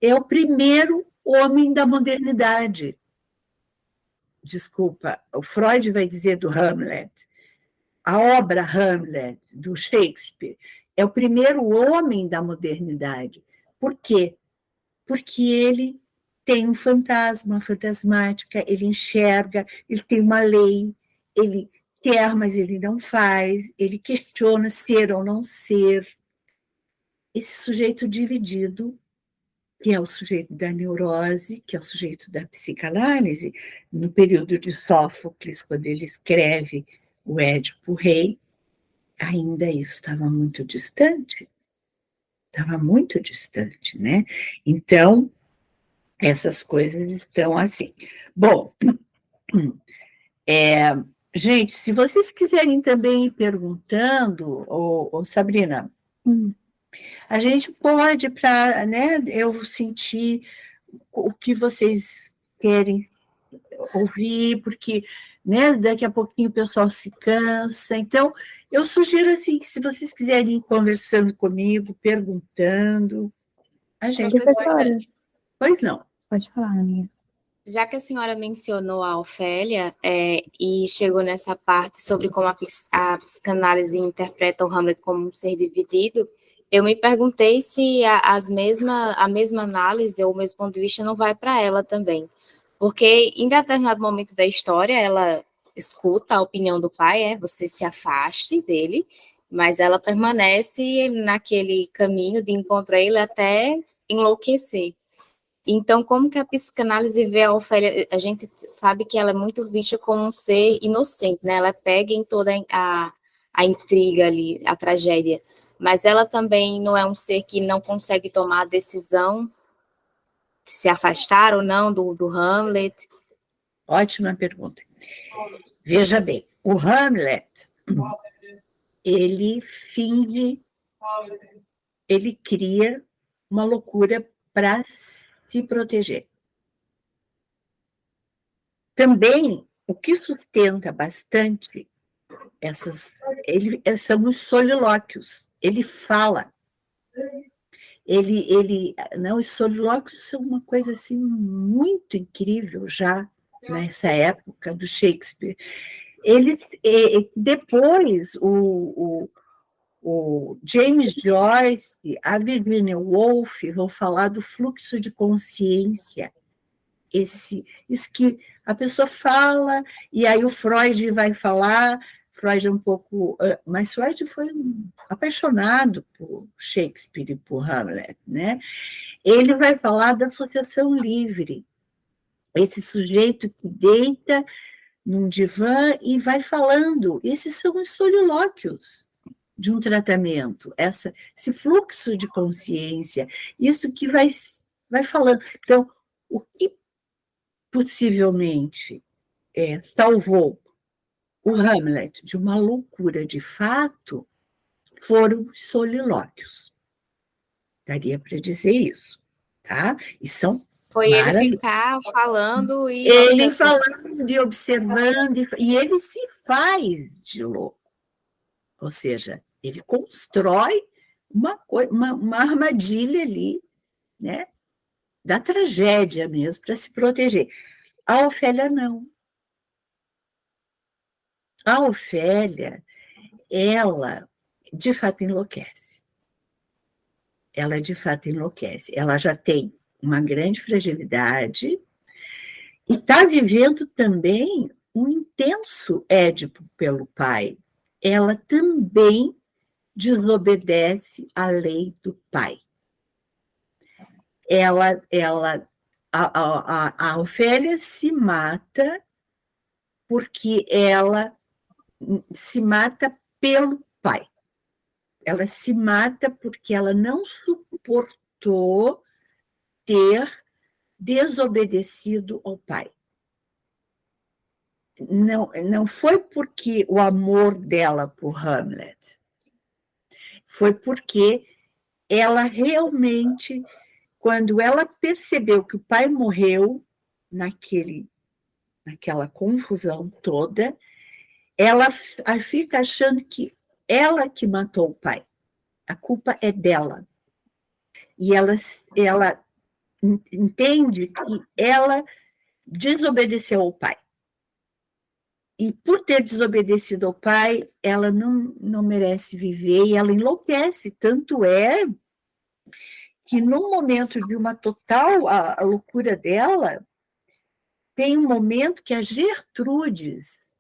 é o primeiro homem da modernidade. Desculpa, o Freud vai dizer do Hamlet, a obra Hamlet, do Shakespeare, é o primeiro homem da modernidade. Por quê? Porque ele tem um fantasma, uma fantasmática, ele enxerga, ele tem uma lei, ele quer, mas ele não faz, ele questiona ser ou não ser. Esse sujeito dividido, que é o sujeito da neurose, que é o sujeito da psicanálise, no período de Sófocles, quando ele escreve o Édipo Rei, ainda isso estava muito distante, né? Então, essas coisas estão assim. Bom, gente, se vocês quiserem também ir perguntando, Sabrina, a gente pode, para, né, eu sentir o que vocês querem ouvir, porque, né, daqui a pouquinho o pessoal se cansa. Então, eu sugiro assim, que se vocês quiserem ir conversando comigo, perguntando, a gente Professora, pode... Pois não. pode falar, Aninha. Já que a senhora mencionou a Ofélia e chegou nessa parte sobre como a psicanálise interpreta o Hamlet como um ser dividido, eu me perguntei se a mesma análise ou o mesmo ponto de vista não vai para ela também. Porque em determinado momento da história, ela escuta a opinião do pai, você se afaste dele, mas ela permanece naquele caminho de encontro a ele até enlouquecer. Então, como que a psicanálise vê a Ofélia? A gente sabe que ela é muito vista como um ser inocente, né? Ela pega em toda a intriga ali, a tragédia. Mas ela também não é um ser que não consegue tomar a decisão de se afastar ou não do Hamlet? Ótima pergunta. Veja bem, o Hamlet, ele finge, ele cria uma loucura para se proteger. Também, o que sustenta bastante são os solilóquios. Ele fala. Os solilóquios são uma coisa assim muito incrível já nessa época do Shakespeare. Depois, o James Joyce, a Virginia Woolf vão falar do fluxo de consciência. Isso que a pessoa fala, e aí o Freud vai falar. Freud é um pouco... Mas Freud foi apaixonado por Shakespeare e por Hamlet, né? Ele vai falar da associação livre. Esse sujeito que deita num divã e vai falando. Esses são os solilóquios de um tratamento. Esse fluxo de consciência, isso que vai falando. Então, o que possivelmente salvou o Hamlet de uma loucura de fato foram os solilóquios. Daria para dizer isso, tá? E são Foi ele ficar falando e... Ele falando e observando, e ele se faz de louco. Ou seja, ele constrói uma armadilha ali, né? Da tragédia mesmo, para se proteger. A Ofélia não. A Ofélia, ela de fato enlouquece. Ela de fato enlouquece. Ela já tem uma grande fragilidade e está vivendo também um intenso Édipo pelo pai. Ela também desobedece à lei do pai. A Ofélia se mata porque ela se mata pelo pai. Ela se mata porque ela não suportou ter desobedecido ao pai. Não foi porque o amor dela por Hamlet, foi porque ela realmente, quando ela percebeu que o pai morreu naquela confusão toda, ela fica achando que ela que matou o pai. A culpa é dela. E ela entende que ela desobedeceu ao pai. E por ter desobedecido ao pai, ela não merece viver e ela enlouquece. Tanto é que no momento de uma total a loucura dela, tem um momento que a Gertrudes,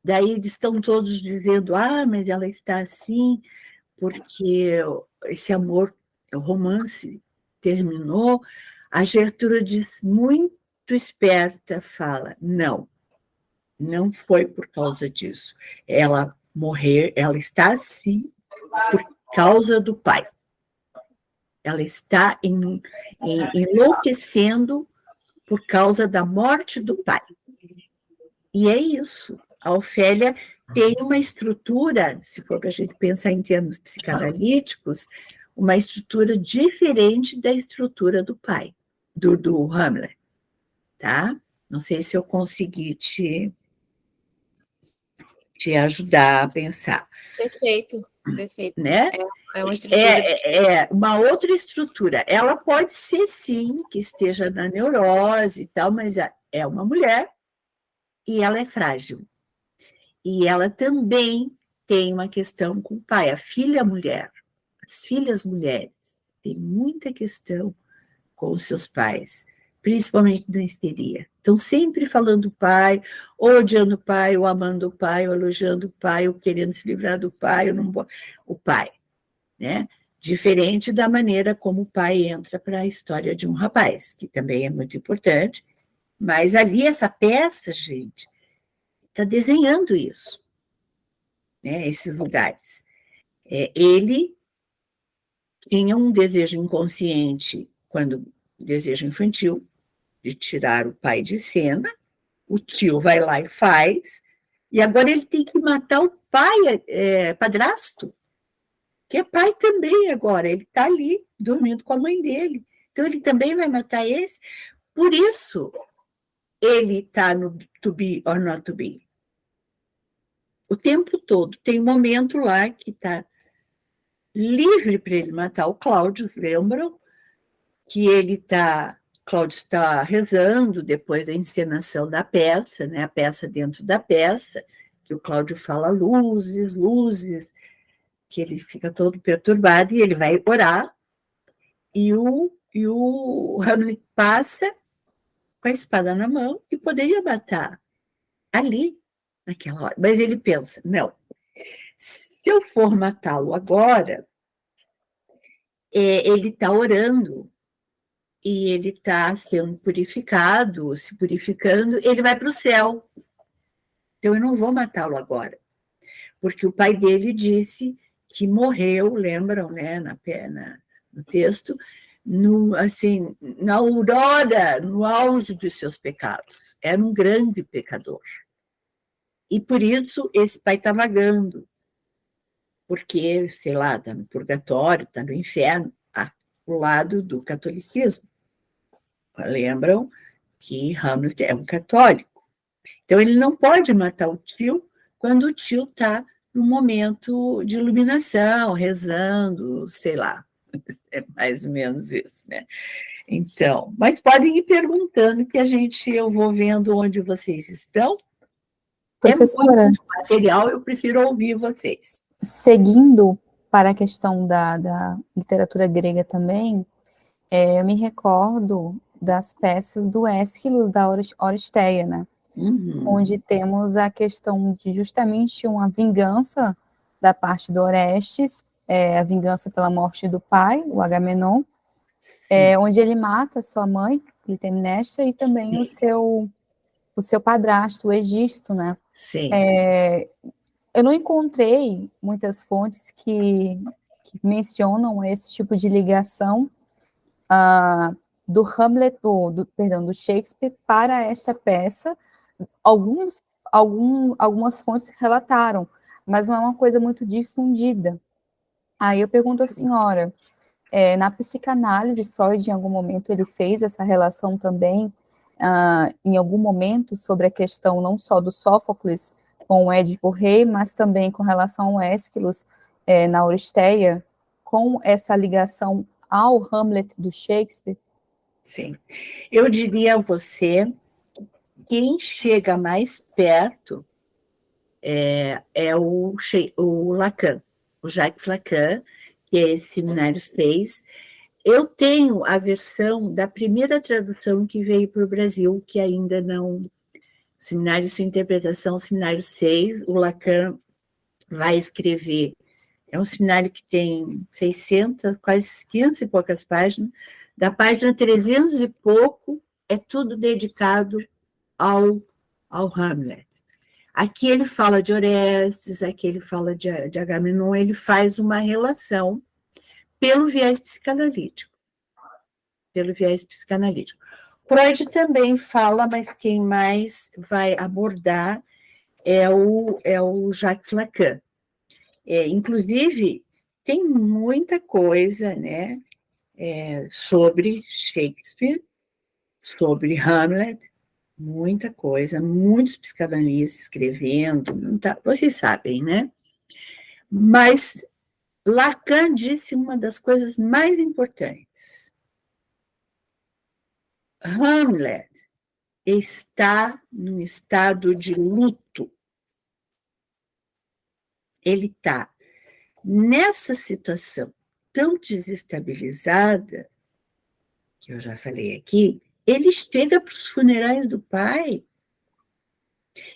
daí estão todos dizendo, mas ela está assim porque esse amor, o romance terminou. A Gertrudes, muito esperta, fala, não foi por causa disso. Ela morreu, ela está assim por causa do pai. Ela está enlouquecendo por causa da morte do pai. E é isso. A Ofélia tem uma estrutura, se for para a gente pensar em termos psicanalíticos, uma estrutura diferente da estrutura do pai, do Hamlet. Tá? Não sei se eu consegui te ajudar a pensar. Perfeito. Né? É uma estrutura. Uma outra estrutura. Ela pode ser, sim, que esteja na neurose e tal, mas é uma mulher e ela é frágil. E ela também tem uma questão com o pai. A filha mulher, as filhas mulheres, têm muita questão com os seus pais, principalmente na histeria. Estão sempre falando do pai, ou odiando o pai, ou amando o pai, ou elogiando o pai, ou querendo se livrar do pai, ou não... o pai, né? Diferente da maneira como o pai entra para a história de um rapaz, que também é muito importante, mas ali essa peça, gente, está desenhando isso, né? Esses lugares. Ele tinha um desejo inconsciente, quando desejo infantil, de tirar o pai de cena, o tio vai lá e faz, e agora ele tem que matar o pai, padrasto, que é pai também agora, ele está ali, dormindo com a mãe dele, então ele também vai matar esse, por isso ele está no to be or not to be. O tempo todo, tem um momento lá que está livre para ele matar o Cláudio, lembram? Que Cláudio está rezando depois da encenação da peça, né? A peça dentro da peça, que o Cláudio fala luzes, luzes, que ele fica todo perturbado e ele vai orar, e o Hamlet passa com a espada na mão e poderia matar ali, naquela hora. Mas ele pensa, não, se eu for matá-lo agora, ele está orando, e ele está sendo purificado, se purificando, ele vai para o céu. Então, eu não vou matá-lo agora, porque o pai dele disse que morreu, lembram, né, no texto, na aurora, no auge dos seus pecados. Era um grande pecador. E por isso esse pai está vagando, porque, sei lá, está no purgatório, está no inferno, ao lado do catolicismo. Lembram que Hamlet é um católico. Então, ele não pode matar o tio quando o tio está num momento de iluminação, rezando, sei lá. É mais ou menos isso, né? Então, mas podem ir perguntando que eu vou vendo onde vocês estão. Professora, é muito material, eu prefiro ouvir vocês. seguindo para a questão da literatura grega também, eu me recordo das peças do Ésquilo, da Oristeia, né? Onde temos a questão de justamente uma vingança da parte do Orestes, a vingança pela morte do pai, o Agamenon, onde ele mata sua mãe, Clitemnestra, e também o seu padrasto, o Egisto, né? Sim. Eu não encontrei muitas fontes que mencionam esse tipo de ligação do Hamlet, do Shakespeare para esta peça. Algumas fontes relataram, mas não é uma coisa muito difundida. Aí eu pergunto à senhora, na psicanálise, Freud, em algum momento, ele fez essa relação também, em algum momento, sobre a questão não só do Sófocles com o Édipo Rei, mas também com relação ao Ésquilo, na Oristeia, com essa ligação ao Hamlet do Shakespeare? Sim. Eu diria a você, quem chega mais perto é o Lacan, o Jacques Lacan, que é esse Seminário 6. Eu tenho a versão da primeira tradução que veio para o Brasil, que ainda não... Seminário de Interpretação, Seminário 6, o Lacan vai escrever. É um seminário que tem 600, quase 500 e poucas páginas. Da página 300 e pouco, é tudo dedicado ao Hamlet. Aqui ele fala de Orestes, aqui ele fala de Agamenon, ele faz uma relação pelo viés psicanalítico. Freud também fala, mas quem mais vai abordar é o Jacques Lacan. Inclusive, tem muita coisa, né, sobre Shakespeare, sobre Hamlet, muita coisa, muitos psicanalistas escrevendo, vocês sabem, né? Mas Lacan disse uma das coisas mais importantes. Hamlet está num estado de luto. Ele está nessa situação tão desestabilizada, que eu já falei aqui, ele chega para os funerais do pai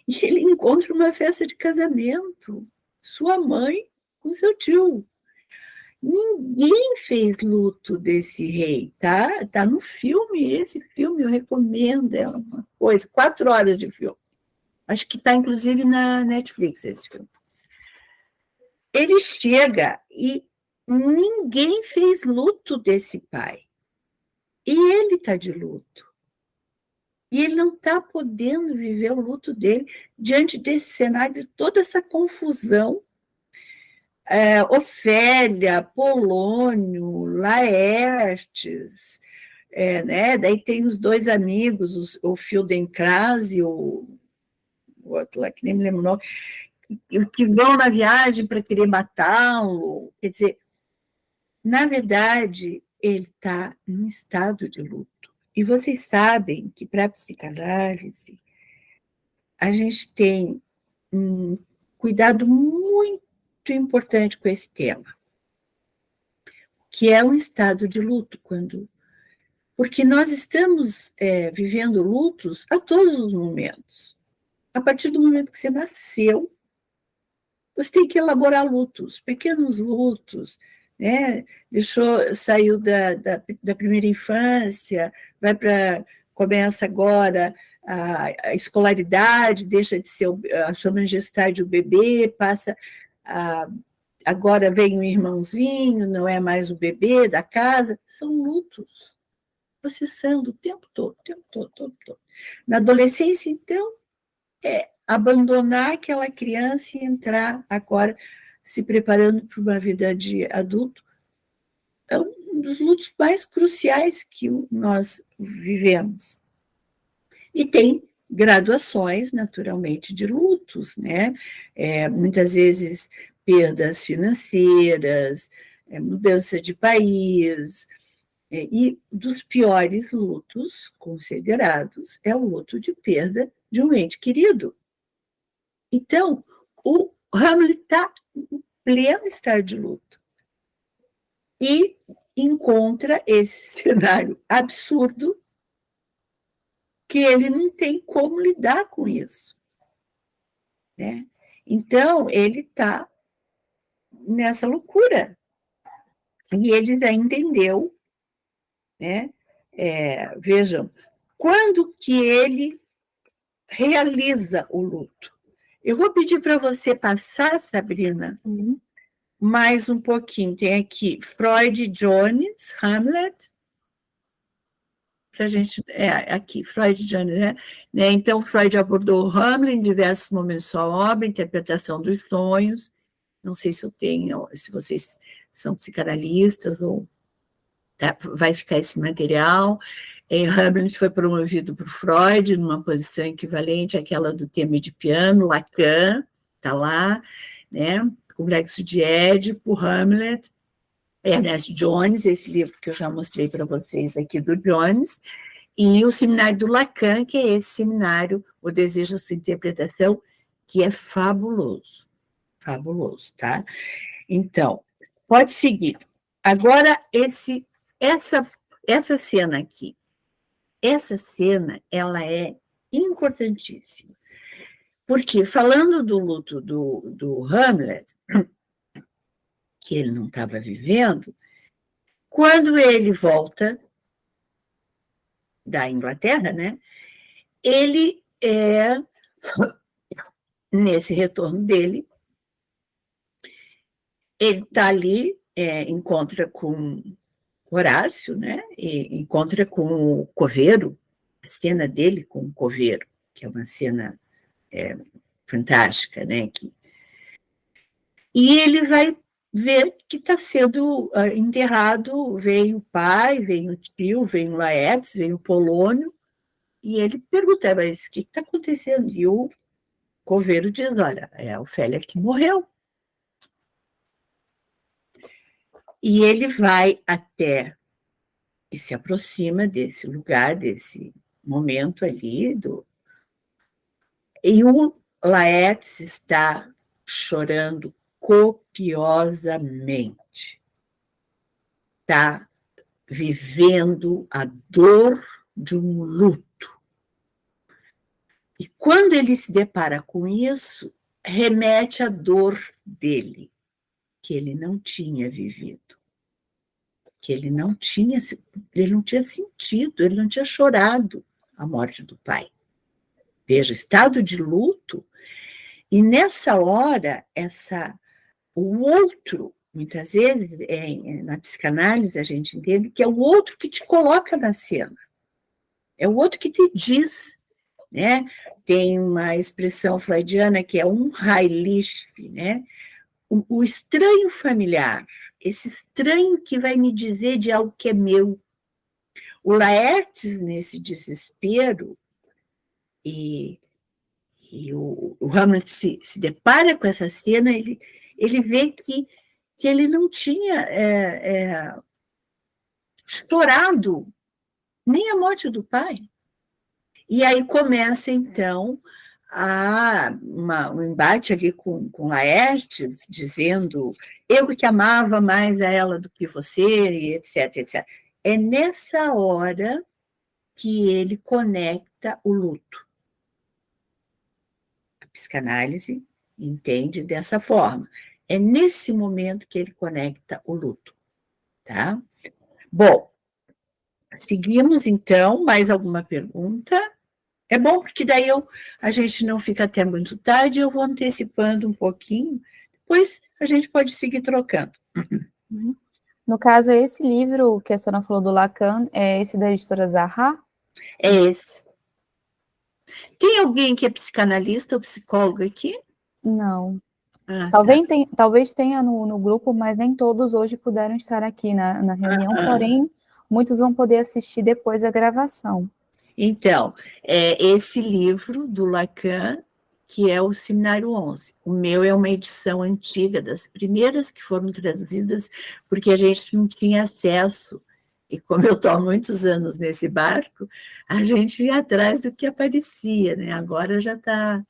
e ele encontra uma festa de casamento, sua mãe com seu tio. Ninguém fez luto desse rei, tá? Tá no filme, esse filme eu recomendo, é uma coisa, 4 horas de filme. Acho que está, inclusive, na Netflix, esse filme. Ele chega e ninguém fez luto desse pai. E ele está de luto. E ele não está podendo viver o luto dele diante desse cenário, de toda essa confusão. Ofélia, Polônio, Laertes, né? Daí tem os 2 amigos, o Feldenkrais e o outro lá, que nem me lembro o nome, que vão na viagem para querer matá-lo. Quer dizer, na verdade, ele está num estado de luto. E vocês sabem que, para a psicanálise, a gente tem um cuidado muito importante com esse tema, que é um estado de luto, porque nós estamos vivendo lutos a todos os momentos. A partir do momento que você nasceu, você tem que elaborar lutos, pequenos lutos, né? Saiu da primeira infância, começa agora a escolaridade, deixa de ser a sua majestade o bebê, passa agora vem um irmãozinho, não é mais o bebê da casa, são lutos, processando o tempo todo. Na adolescência, então, abandonar aquela criança e entrar agora se preparando para uma vida de adulto, é um dos lutos mais cruciais que nós vivemos. E tem graduações, naturalmente, de lutos, né? Muitas vezes perdas financeiras, mudança de país, e dos piores lutos considerados é o luto de perda de um ente querido. Então, o Hamlet está em pleno estado de luto. e encontra esse cenário absurdo que ele não tem como lidar com isso, né? Então, ele está nessa loucura. E ele já entendeu, né? Vejam, quando que ele realiza o luto? Eu vou pedir para você passar, Sabrina, mais um pouquinho. Tem aqui Freud Jones, Hamlet. Para a gente. Aqui, Freud Jones, né? Então, Freud abordou Hamlet em diversos momentos de sua obra, interpretação dos sonhos. Não sei se eu tenho, se vocês são psicanalistas ou vai ficar esse material. Hamlet foi promovido por Freud numa posição equivalente àquela do tema de piano, Lacan, está lá, né? Complexo de Édipo, Hamlet, Ernest Jones, esse livro que eu já mostrei para vocês aqui do Jones, e o seminário do Lacan, que é esse seminário, O Desejo, a Sua Interpretação, que é fabuloso, tá? Então, pode seguir. Agora, essa cena aqui, essa cena, ela é importantíssima, porque falando do luto do Hamlet, que ele não estava vivendo, quando ele volta da Inglaterra, né, ele nesse retorno dele, ele está ali, encontra com Horácio, né, e encontra com o coveiro, a cena dele com o coveiro, que é uma cena fantástica, né, e ele vai ver que está sendo enterrado, veio o pai, veio o tio, veio o Laertes, veio o Polônio, e ele pergunta, mas o que está acontecendo? E o coveiro diz, olha, é a Ofélia que morreu. E ele vai até e se aproxima desse lugar, desse momento ali, e o Laertes está chorando copiosamente. Está vivendo a dor de um luto. E quando ele se depara com isso, remete à dor dele, que ele não tinha vivido, que ele não tinha sentido, ele não tinha chorado a morte do pai. Veja, estado de luto, e nessa hora, o outro, muitas vezes, na psicanálise a gente entende que é o outro que te coloca na cena, é o outro que te diz, né? Tem uma expressão freudiana que é Unheillich, né? O estranho familiar, esse estranho que vai me dizer de algo que é meu. O Laertes, nesse desespero, e o Hamlet se depara com essa cena, ele vê que ele não tinha chorado nem a morte do pai. E aí começa, então, um embate ali com Laertes, dizendo eu que amava mais a ela do que você, e etc, etc. É nessa hora que ele conecta o luto. A psicanálise entende dessa forma. É nesse momento que ele conecta o luto, tá? Bom, seguimos, então. Mais alguma pergunta? É bom, porque daí a gente não fica até muito tarde, eu vou antecipando um pouquinho, depois a gente pode seguir trocando. No caso, esse livro que a senhora falou do Lacan, é esse da editora Zaha? É esse. Tem alguém que é psicanalista ou psicólogo aqui? Não. Tá. Talvez tenha no grupo, mas nem todos hoje puderam estar aqui na reunião, porém, muitos vão poder assistir depois a gravação. Então, esse livro do Lacan, que é o Seminário 11. O meu é uma edição antiga, das primeiras que foram traduzidas, porque a gente não tinha acesso, e como eu estou há muitos anos nesse barco, a gente ia atrás do que aparecia, né? Agora já está,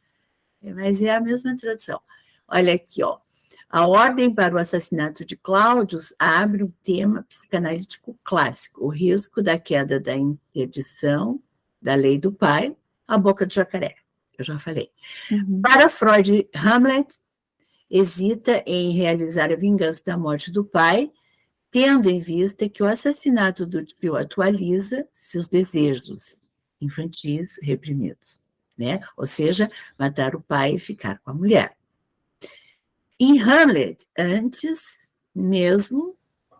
mas é a mesma tradução. Olha aqui, ó. A ordem para o assassinato de Cláudius abre um tema psicanalítico clássico, o risco da queda da interdição da lei do pai, a boca do jacaré, que eu já falei. Para Freud, Hamlet hesita em realizar a vingança da morte do pai, tendo em vista que o assassinato do tio atualiza seus desejos infantis reprimidos, né? Ou seja, matar o pai e ficar com a mulher. Em Hamlet, antes mesmo,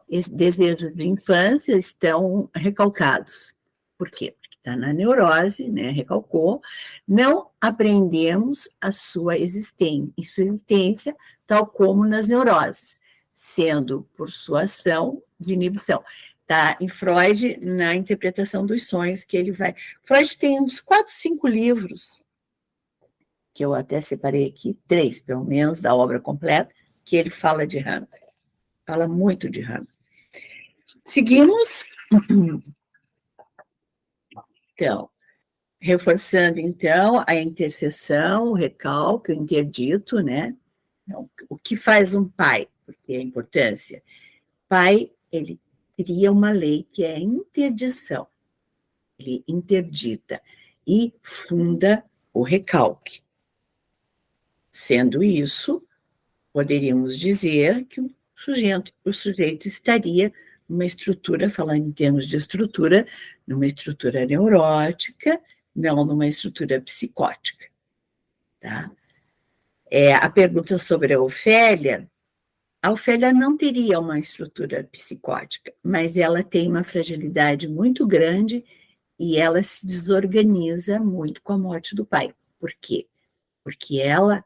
esses desejos de infância estão recalcados. Por quê? Porque está na neurose, né? Recalcou. Não aprendemos a sua existência, tal como nas neuroses, sendo por sua ação de inibição. Tá em Freud, na interpretação dos sonhos que ele vai... Freud tem uns 4, 5 livros, que eu até separei aqui, 3, pelo menos, da obra completa, que ele fala de Hamlet. Fala muito de Hamlet. Seguimos. Então, reforçando, então, a intercessão, o recalque, o interdito, né? Então, o que faz um pai? Porque a importância. Pai, ele cria uma lei que é a interdição. Ele interdita e funda o recalque. Sendo isso, poderíamos dizer que o sujeito estaria numa estrutura, falando em termos de estrutura, numa estrutura neurótica, não numa estrutura psicótica. Tá? A pergunta sobre a Ofélia não teria uma estrutura psicótica, mas ela tem uma fragilidade muito grande e ela se desorganiza muito com a morte do pai. Por quê? Porque ela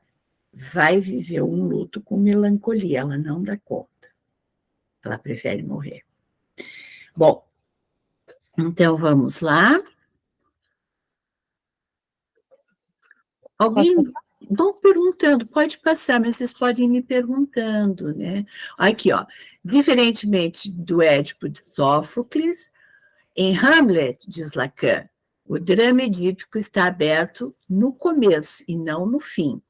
vai viver um luto com melancolia, ela não dá conta. Ela prefere morrer. Bom, então vamos lá. Alguém vão perguntando, pode passar, mas vocês podem ir me perguntando, né? Aqui, ó. Diferentemente do Édipo de Sófocles, em Hamlet, diz Lacan, o drama edípico está aberto no começo e não no fim.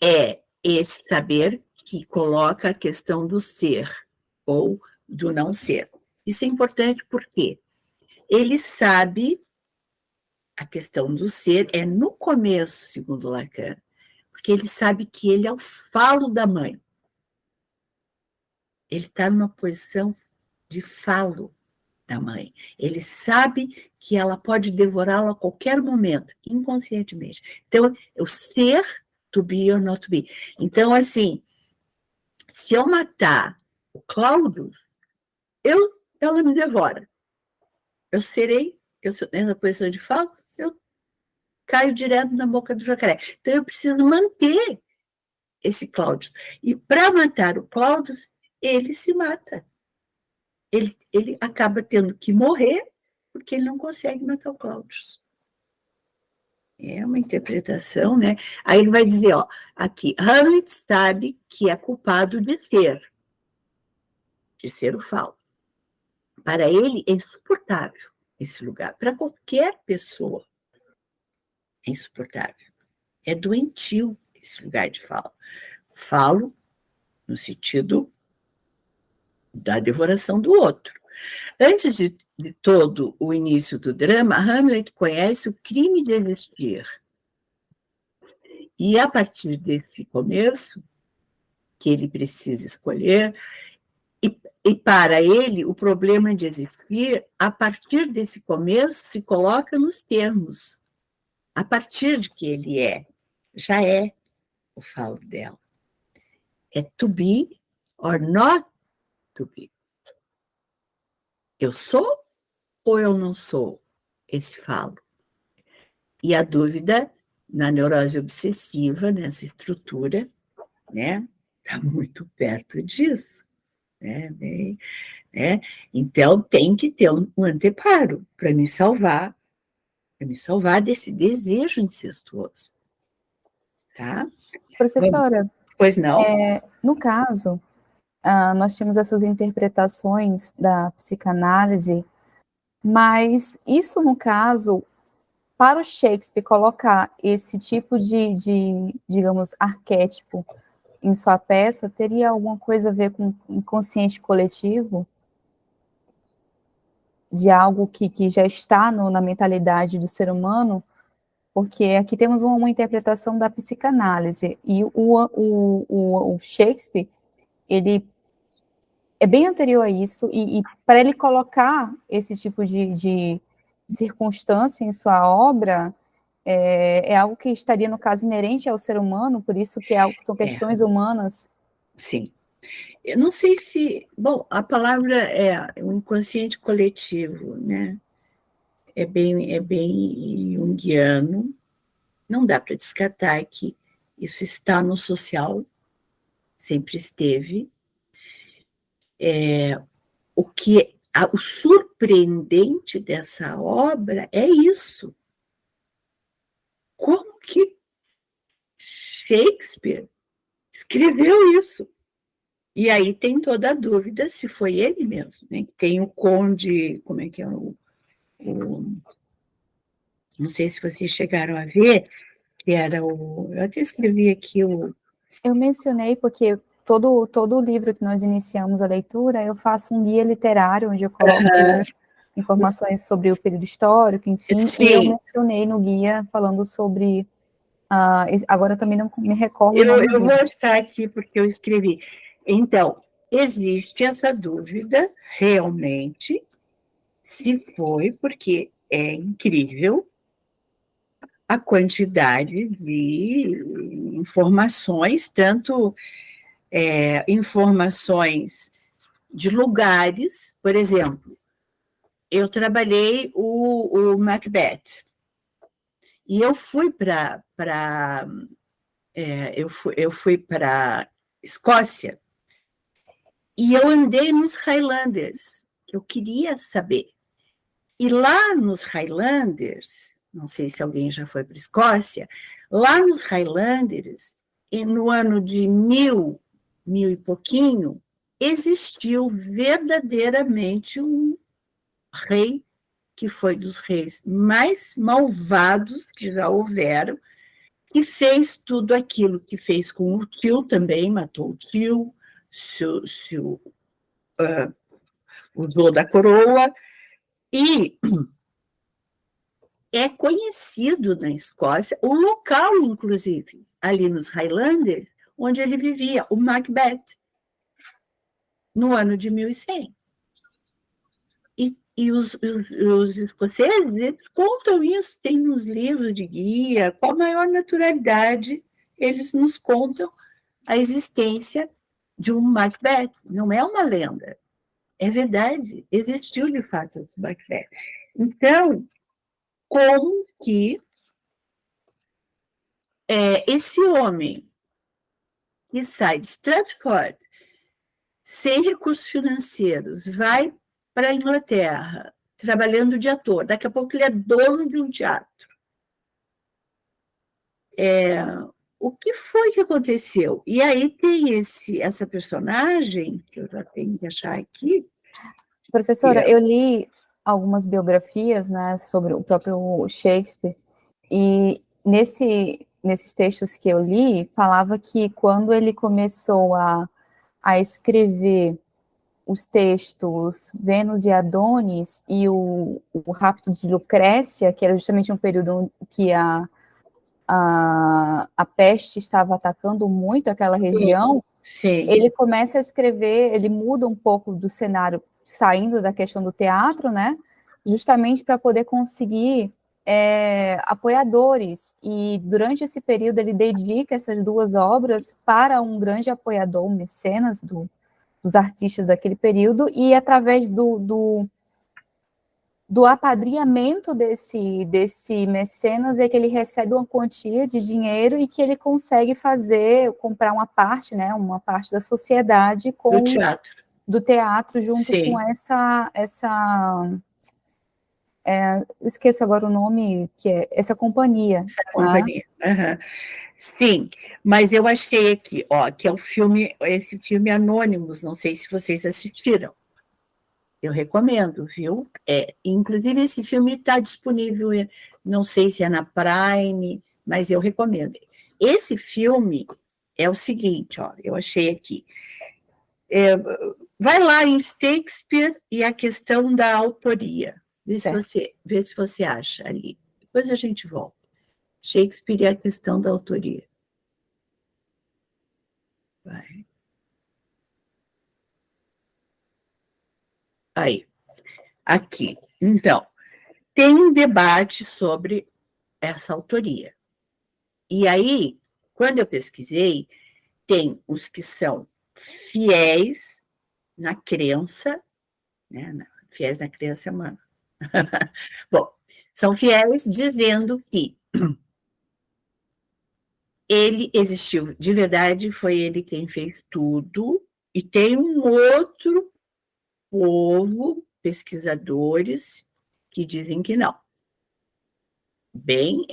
É esse saber que coloca a questão do ser ou do não ser. Isso é importante porque ele sabe, a questão do ser é no começo, segundo Lacan, porque ele sabe que ele é o falo da mãe. Ele está numa posição de falo da mãe. Ele sabe que ela pode devorá-lo a qualquer momento, inconscientemente. Então, o ser, to be or not to be. Então, assim, se eu matar o Cláudio, ela me devora. Eu sou nessa posição de falo, eu caio direto na boca do jacaré. Então, eu preciso manter esse Cláudio. E para matar o Cláudio, ele se mata. Ele acaba tendo que morrer porque ele não consegue matar o Cláudio. É uma interpretação, né? Aí ele vai dizer, ó, aqui, Hamlet sabe que é culpado de ser o falo. Para ele é insuportável esse lugar. Para qualquer pessoa é insuportável. É doentio esse lugar de falo. Falo no sentido da devoração do outro. Antes de todo o início do drama, Hamlet conhece o crime de existir. E a partir desse começo, que ele precisa escolher, e para ele, o problema de existir, a partir desse começo, se coloca nos termos. A partir de que ele já é o falo dela. É to be or not to be. Eu sou ou eu não sou esse falo? E a dúvida, na neurose obsessiva, nessa estrutura, né, está muito perto disso. Né? Então, tem que ter um anteparo para me salvar desse desejo incestuoso. Tá? Professora, pois não? No caso, nós temos essas interpretações da psicanálise, mas isso, no caso, para o Shakespeare colocar esse tipo de digamos, arquétipo em sua peça teria alguma coisa a ver com inconsciente coletivo? De algo que já está na mentalidade do ser humano? Porque aqui temos uma interpretação da psicanálise, e o Shakespeare, ele é bem anterior a isso, e para ele colocar esse tipo de circunstância em sua obra, é algo que estaria, no caso, inerente ao ser humano, por isso que são questões humanas. Sim. Eu não sei se... Bom, a palavra é o inconsciente coletivo, né? É bem junguiano. Não dá para descartar que isso está no social, sempre esteve. O surpreendente dessa obra é isso. Como que Shakespeare escreveu isso? E aí tem toda a dúvida se foi ele mesmo, né? Tem o conde, como é que é não sei se vocês chegaram a ver, que era eu até escrevi aqui Eu mencionei porque todo o livro que nós iniciamos a leitura, eu faço um guia literário, onde eu coloco informações sobre o período histórico, enfim, Sim. E eu mencionei no guia falando sobre... agora também não me recordo o nome eu vou dele. achar aqui, porque eu escrevi. Então, existe essa dúvida, realmente, se foi, porque é incrível a quantidade de informações, tanto informações de lugares, por exemplo, eu trabalhei o Macbeth, e eu fui eu fui para Escócia, e eu andei nos Highlanders, que eu queria saber. E lá nos Highlanders, não sei se alguém já foi para a Escócia, lá nos Highlanders, no ano de mil e pouquinho, existiu verdadeiramente um rei, que foi dos reis mais malvados que já houveram, que fez tudo aquilo que fez com o tio também, matou o tio, usou da coroa, e é conhecido na Escócia o local, inclusive, ali nos Highlanders, onde ele vivia, o Macbeth, no ano de 1100. E os escoceses contam isso, tem nos livros de guia, com a maior naturalidade, eles nos contam a existência de um Macbeth. Não é uma lenda, é verdade, existiu de fato esse Macbeth. Então, como que esse homem que sai de Stratford, sem recursos financeiros, vai para a Inglaterra, trabalhando de ator, daqui a pouco ele é dono de um teatro. O que foi que aconteceu? E aí tem essa personagem, que eu já tenho que achar aqui. Professora, eu li algumas biografias, né, sobre o próprio Shakespeare, e nesses textos que eu li, falava que quando ele começou a escrever os textos Vênus e Adonis e o Rapto de Lucrécia, que era justamente um período que a peste estava atacando muito aquela região, Sim. Ele começa a escrever, ele muda um pouco do cenário, saindo da questão do teatro, né, justamente para poder conseguir apoiadores, e durante esse período ele dedica essas duas obras para um grande apoiador, mecenas dos artistas daquele período, e através do apadrinhamento desse mecenas é que ele recebe uma quantia de dinheiro e que ele consegue comprar uma parte, né, uma parte da sociedade do teatro junto Sim. com esqueço agora o nome, que é essa companhia. Essa companhia. Uhum. Sim, mas eu achei aqui, que é esse filme Anônimos, não sei se vocês assistiram. Eu recomendo, viu? Inclusive, esse filme está disponível, não sei se é na Prime, mas eu recomendo. Esse filme é o seguinte, ó, eu achei aqui. Vai lá em Shakespeare e a questão da autoria. Vê se você acha ali. Depois a gente volta. Shakespeare e a questão da autoria. Vai. Aí. Aqui. Então, tem um debate sobre essa autoria. E aí, quando eu pesquisei, tem os que são fiéis na crença, né? Fiéis na crença humana. Bom, são fiéis dizendo que ele existiu de verdade, foi ele quem fez tudo, e tem um outro povo, pesquisadores, que dizem que não. Bem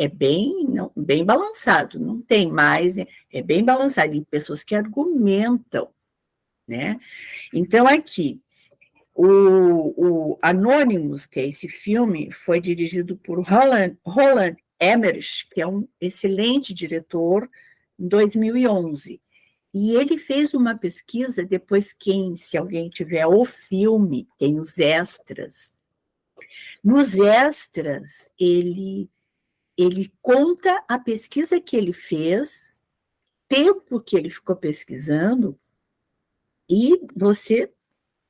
balançado, não tem mais, né? É bem balançado, e pessoas que argumentam, né? Então, aqui, o Anonymous, que é esse filme, foi dirigido por Roland Emmerich, que é um excelente diretor, em 2011. E ele fez uma pesquisa, depois se alguém tiver o filme, tem os extras. Nos extras, ele conta a pesquisa que ele fez, tempo que ele ficou pesquisando, e você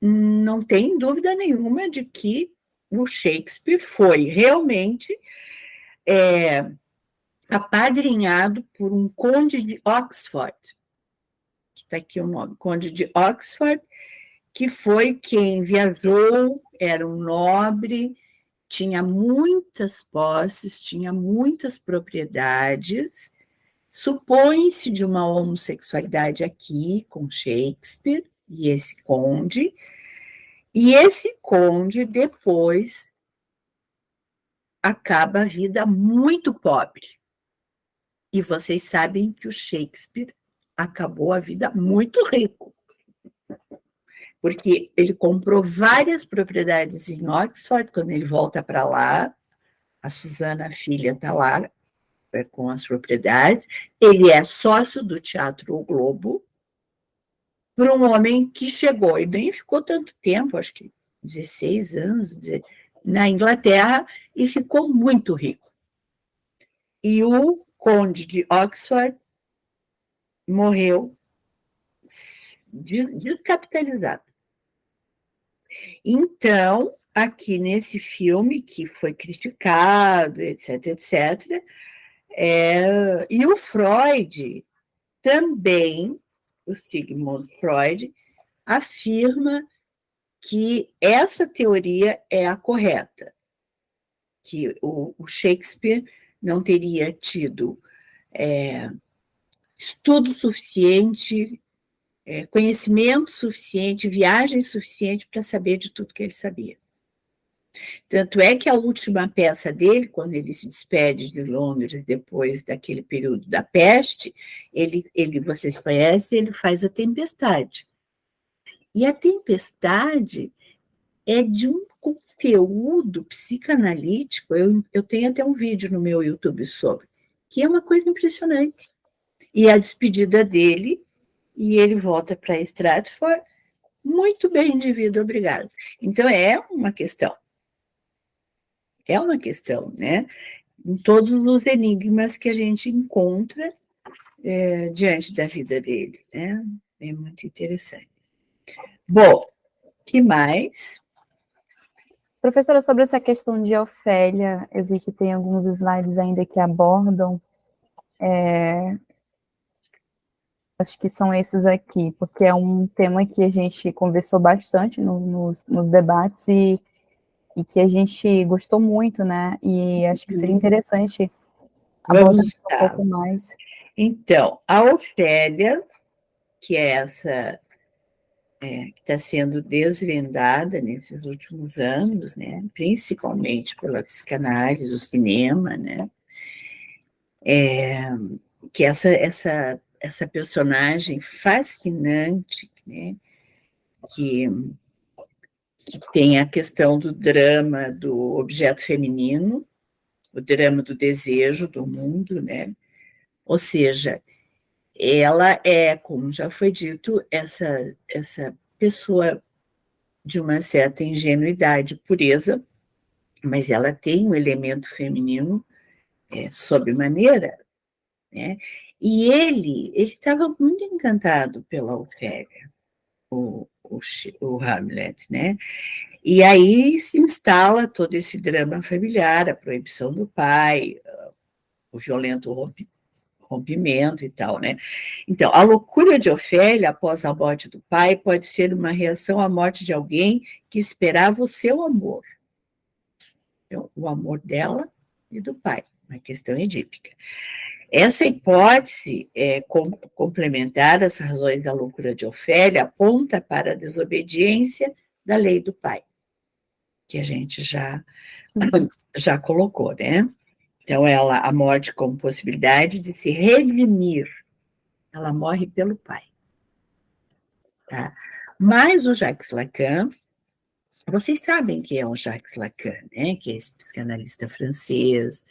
não tem dúvida nenhuma de que o Shakespeare foi realmente apadrinhado por um conde de Oxford, que está aqui o nome, conde de Oxford, que foi quem viajou, era um nobre, tinha muitas posses, tinha muitas propriedades, supõe-se de uma homossexualidade aqui com Shakespeare e esse conde depois acaba a vida muito pobre. E vocês sabem que o Shakespeare acabou a vida muito rico, porque ele comprou várias propriedades em Oxford. Quando ele volta para lá, a Susana, a filha, está lá com as propriedades, ele é sócio do Teatro O Globo, para um homem que chegou, e nem ficou tanto tempo, acho que 16 anos, na Inglaterra, e ficou muito rico. E o conde de Oxford morreu descapitalizado. Então, aqui nesse filme, que foi criticado, etc., etc., e o Freud também, o Sigmund Freud, afirma que essa teoria é a correta, que o Shakespeare não teria tido estudo suficiente, conhecimento suficiente, viagem suficiente para saber de tudo que ele sabia. Tanto é que a última peça dele, quando ele se despede de Londres depois daquele período da peste, vocês conhecem, ele faz a Tempestade. E a Tempestade é de um conteúdo psicanalítico, eu tenho até um vídeo no meu YouTube sobre, que é uma coisa impressionante. E a despedida dele, e ele volta para Stratford, muito bem de vida, obrigado. Então, é uma questão, né? Em todos os enigmas que a gente encontra diante da vida dele, né? É muito interessante. Bom, que mais? Professora, sobre essa questão de Ofélia, eu vi que tem alguns slides ainda que abordam, acho que são esses aqui, porque é um tema que a gente conversou bastante nos debates e que a gente gostou muito, né? E acho que seria interessante abordar isso um pouco mais. Então, a Ofélia, que é essa que está sendo desvendada nesses últimos anos, né? Principalmente pela psicanálise, o cinema, né? Que essa personagem fascinante, né? Que tem a questão do drama do objeto feminino, o drama do desejo do mundo, né? Ou seja, ela é, como já foi dito, essa pessoa de uma certa ingenuidade, pureza, mas ela tem um elemento feminino sobremaneira, né? E ele estava muito encantado pela Ofélia, o Hamlet, né? E aí se instala todo esse drama familiar, a proibição do pai, o violento rompimento e tal, né? Então, a loucura de Ofélia após a morte do pai pode ser uma reação à morte de alguém que esperava o seu amor. Então, o amor dela e do pai, uma questão edípica. Essa hipótese complementar às razões da loucura de Ofélia aponta para a desobediência da lei do pai, que a gente já colocou, né? Então, a morte como possibilidade de se redimir, ela morre pelo pai. Tá? Mas o Jacques Lacan, vocês sabem que é o Jacques Lacan, né? Que é esse psicanalista francês,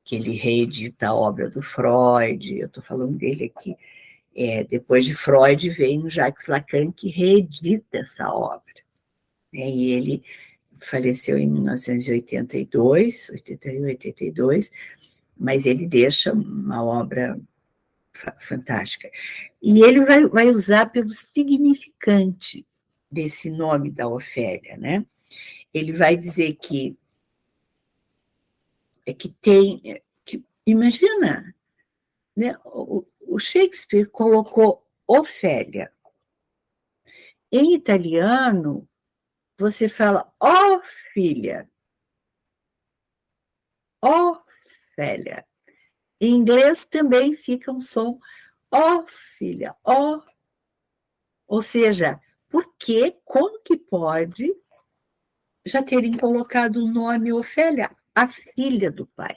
que ele reedita a obra do Freud, eu estou falando dele aqui. Depois de Freud, vem o Jacques Lacan, que reedita essa obra. Né? E ele faleceu em 1982, 81, 82, mas ele deixa uma obra fantástica. E ele vai usar pelo significante desse nome da Ofélia, né? Ele vai dizer que imagina, né? O Shakespeare colocou Ofélia. Em italiano, você fala ó filha, Ofélia. Em inglês também fica um som ó filha, ó. Ou seja, como que pode já terem colocado o nome Ofélia? A filha do pai.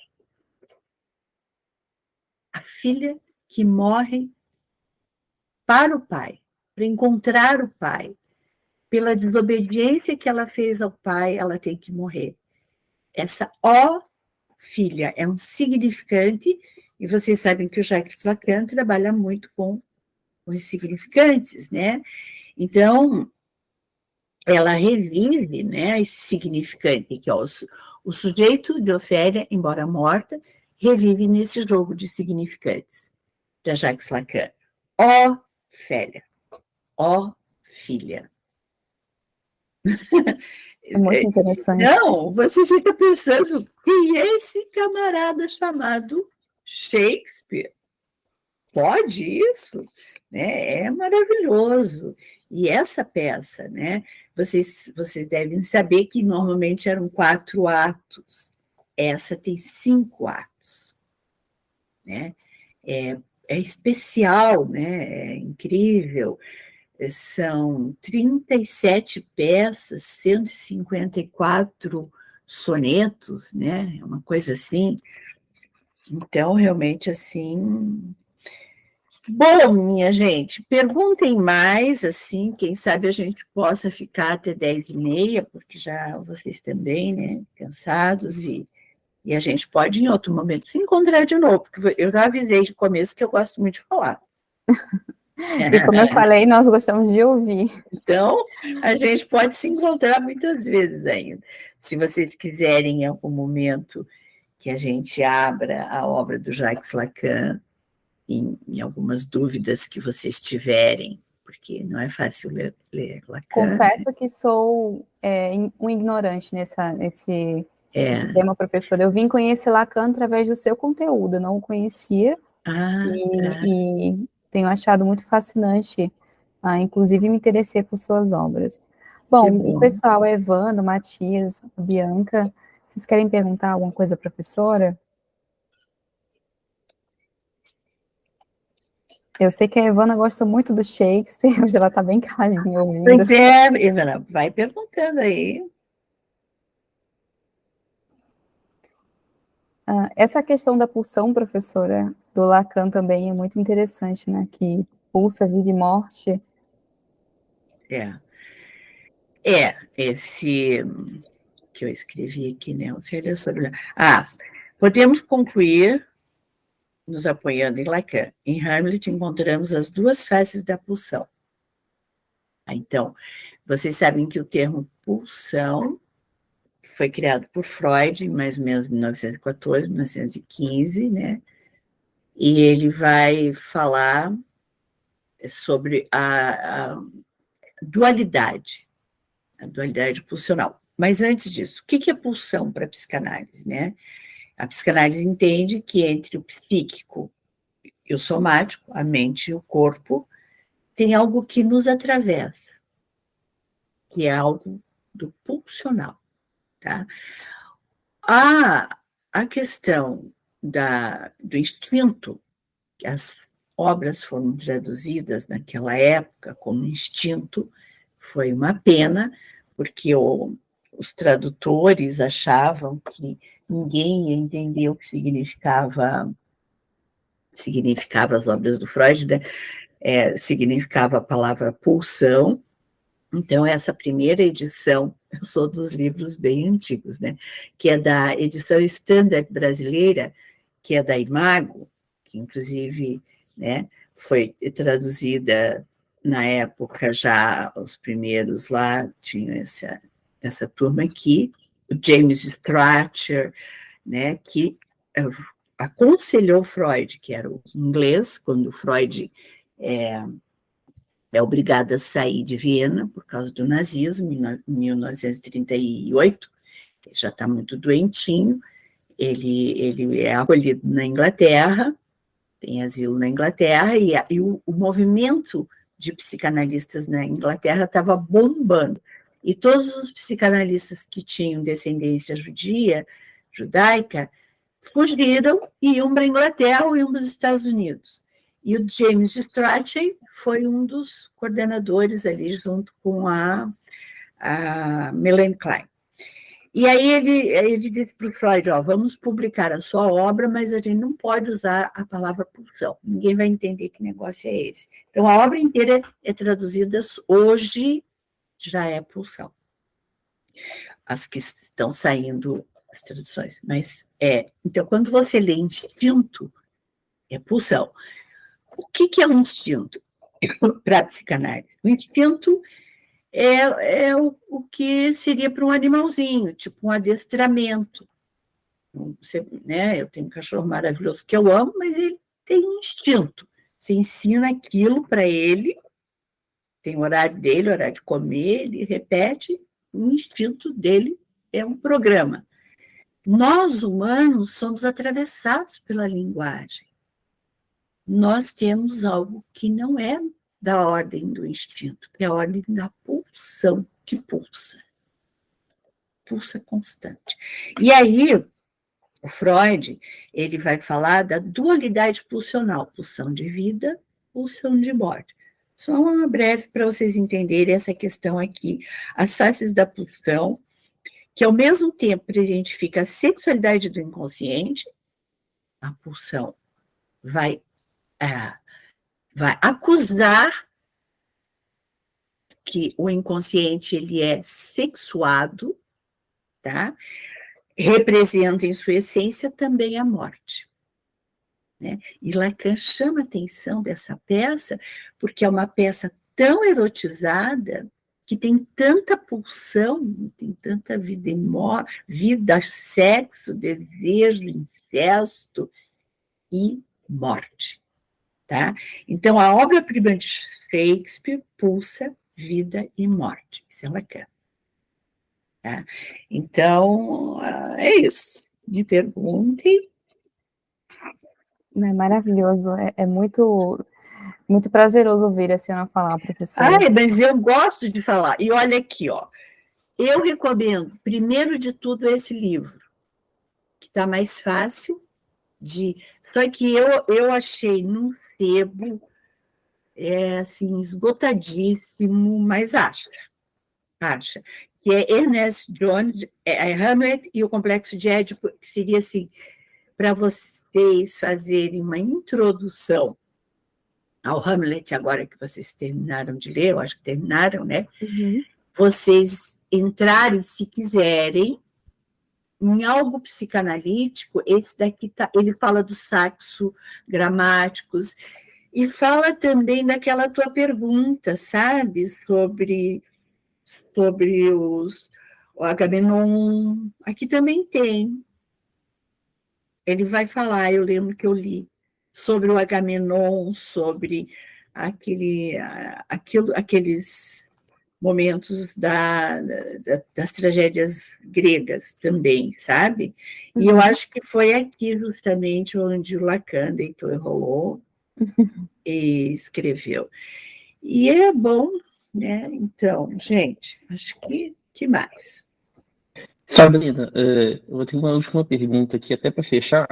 A filha que morre para o pai, para encontrar o pai. Pela desobediência que ela fez ao pai, ela tem que morrer. Essa ó filha é um significante, e vocês sabem que o Jacques Lacan trabalha muito com os significantes, né? Então, ela revive, né, esse significante, que é o sujeito de Ofélia, embora morta, revive nesse jogo de significantes, da Jacques Lacan. Ó Ofélia, ó filha. É muito interessante. Não, você fica pensando, quem é esse camarada chamado Shakespeare? Pode isso? Né? É maravilhoso. E essa peça, né? Vocês devem saber que normalmente eram 4 atos. Essa tem 5 atos. Né? É especial, né? É incrível. São 37 peças, 154 sonetos, né? É uma coisa assim. Então, realmente, assim. Bom, minha gente, perguntem mais, assim, quem sabe a gente possa ficar até 10h30, porque já vocês também, né, cansados, e a gente pode, em outro momento, se encontrar de novo, porque eu já avisei no começo que eu gosto muito de falar. E como eu falei, nós gostamos de ouvir. Então, a gente pode se encontrar muitas vezes ainda. Se vocês quiserem, em algum momento, que a gente abra a obra do Jacques Lacan, em algumas dúvidas que vocês tiverem, porque não é fácil ler Lacan. Confesso que sou um ignorante nesse tema, professora. Eu vim conhecer Lacan através do seu conteúdo, eu não o conhecia, e tenho achado muito fascinante, inclusive me interessei por suas obras. Bom, o pessoal, Evandro, Matias, Bianca, vocês querem perguntar alguma coisa à professora? Eu sei que a Evana gosta muito do Shakespeare, hoje ela está bem caladinha ouvindo. Pois é, Evana, vai perguntando aí. Essa questão da pulsão, professora, do Lacan também é muito interessante, né? Que pulsa vida e morte. Esse que eu escrevi aqui, né? Ofélia sobre... podemos concluir nos apoiando em Lacan. Em Hamlet, encontramos as duas faces da pulsão. Então, vocês sabem que o termo pulsão foi criado por Freud, mais ou menos em 1914, 1915, né? E ele vai falar sobre a dualidade pulsional. Mas antes disso, o que é pulsão para a psicanálise, né? A psicanálise entende que entre o psíquico e o somático, a mente e o corpo, tem algo que nos atravessa, que é algo do pulsional, tá? A questão do instinto, que as obras foram traduzidas naquela época como instinto, foi uma pena, porque os tradutores achavam que ninguém ia entender o que significava as obras do Freud, né? Significava a palavra pulsão. Então, essa primeira edição, eu sou dos livros bem antigos, né? Que é da edição Standard brasileira, que é da Imago, que inclusive, né, foi traduzida na época já, os primeiros lá, tinha essa turma aqui, o James Strachey, né, que aconselhou Freud, que era o inglês, quando Freud é obrigado a sair de Viena por causa do nazismo, em 1938, ele já está muito doentinho, ele é acolhido na Inglaterra, tem asilo na Inglaterra, e o movimento de psicanalistas na Inglaterra estava bombando, e todos os psicanalistas que tinham descendência judaica, fugiram e iam para a Inglaterra ou iam para os Estados Unidos. E o James Strachey foi um dos coordenadores ali, junto com a Melanie Klein. E aí ele disse para o Freud, vamos publicar a sua obra, mas a gente não pode usar a palavra pulsão, ninguém vai entender que negócio é esse. Então, a obra inteira é traduzida hoje, já é pulsão. As que estão saindo, as traduções, mas então, quando você lê instinto, é pulsão. O que é um instinto para a psicanálise? O instinto é o que seria para um animalzinho, tipo um adestramento. Né, eu tenho um cachorro maravilhoso que eu amo, mas ele tem um instinto. Você ensina aquilo para ele, tem o horário dele, o horário de comer, ele repete, o instinto dele é um programa. Nós, humanos, somos atravessados pela linguagem. Nós temos algo que não é da ordem do instinto, que é a ordem da pulsão, que pulsa. Pulsa constante. E aí, o Freud, ele vai falar da dualidade pulsional, pulsão de vida, pulsão de morte. Só uma breve para vocês entenderem essa questão aqui. As faces da pulsão, que ao mesmo tempo identifica a sexualidade do inconsciente, a pulsão vai acusar que o inconsciente ele é sexuado, tá? Representa em sua essência também a morte. Né? E Lacan chama a atenção dessa peça, porque é uma peça tão erotizada, que tem tanta pulsão, tem tanta vida sexo, desejo, incesto e morte. Tá? Então, a obra-prima de Shakespeare pulsa vida e morte. Isso é Lacan. Tá? Então, é isso. Me perguntem. É maravilhoso, é muito, muito prazeroso ouvir a senhora falar, professora. Mas eu gosto de falar. E olha aqui, eu recomendo, primeiro de tudo, esse livro, que está mais fácil de... Só que eu achei num sebo, assim, esgotadíssimo, mas acha, que é Ernest Jones, Hamlet e o Complexo de Édipo, que seria assim, para vocês fazerem uma introdução ao Hamlet, agora que vocês terminaram de ler, eu acho que terminaram, né? Uhum. Vocês entrarem, se quiserem, em algo psicanalítico, esse daqui ele fala dos saxo gramáticos, e fala também daquela tua pergunta, sabe, sobre o Agamenon. Aqui também tem. Ele vai falar, eu lembro que eu li, sobre o Agamenon, sobre aqueles momentos das tragédias gregas também, sabe? E eu acho que foi aqui justamente onde o Lacan deitou e rolou e escreveu. E é bom, né? Então, gente, acho que mais? Sabrina, eu tenho uma última pergunta aqui, até para fechar.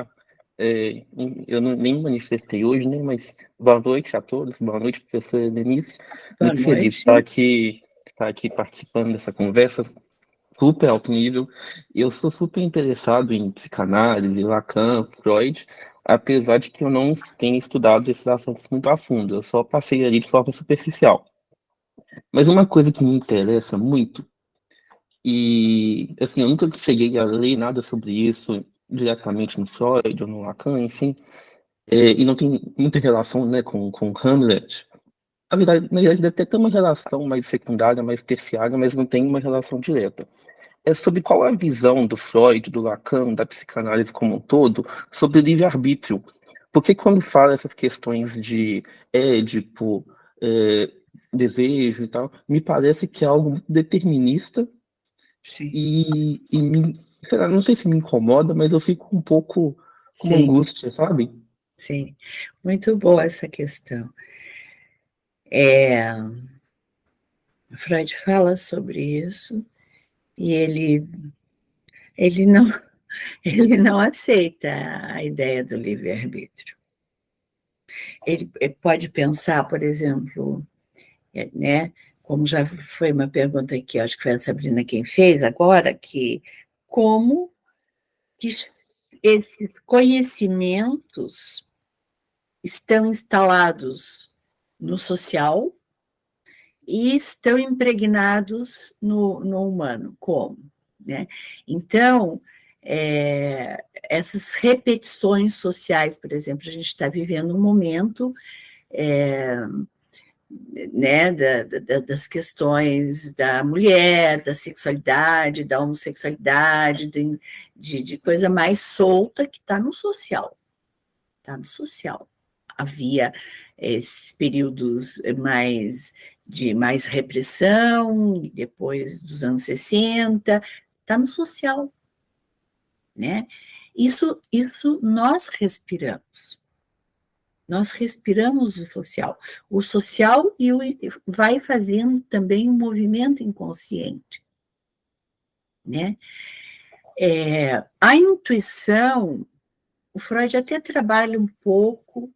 Eu nem manifestei hoje, né? Mas boa noite a todos, boa noite, professora Denise. Boa Muito feliz de estar aqui participando dessa conversa, super alto nível. Eu sou super interessado em psicanálise, Lacan, Freud, apesar de que eu não tenha estudado esses assuntos muito a fundo, eu só passei ali de forma superficial. Mas uma coisa que me interessa muito, e assim, eu nunca cheguei a ler nada sobre isso diretamente no Freud ou no Lacan, enfim, e não tem muita relação, né, com Hamlet. Na verdade, deve ter uma relação mais secundária, mais terciária, mas não tem uma relação direta. É sobre qual a visão do Freud, do Lacan, da psicanálise como um todo, sobre o livre-arbítrio. Porque quando fala essas questões de Édipo, desejo e tal, me parece que é algo muito determinista Sim, sei lá, não sei se me incomoda, mas eu fico um pouco com uma sim, angústia, sabe? sim. Muito boa essa questão. Freud fala sobre isso e ele não, ele não aceita a ideia do livre-arbítrio. Ele pode pensar, por exemplo, né, como já foi uma pergunta aqui, acho que foi a Sabrina quem fez agora, que como que esses conhecimentos estão instalados no social e estão impregnados no humano, como? Né? Então, essas repetições sociais, por exemplo, a gente está vivendo um momento né, das questões da mulher, da sexualidade, da homossexualidade, de coisa mais solta que está no social. Está no social. Havia esses períodos de mais repressão, depois dos anos 60, está no social. Né? Isso nós respiramos. Nós respiramos o social. O social vai fazendo também um movimento inconsciente. Né? A intuição, o Freud até trabalha um pouco,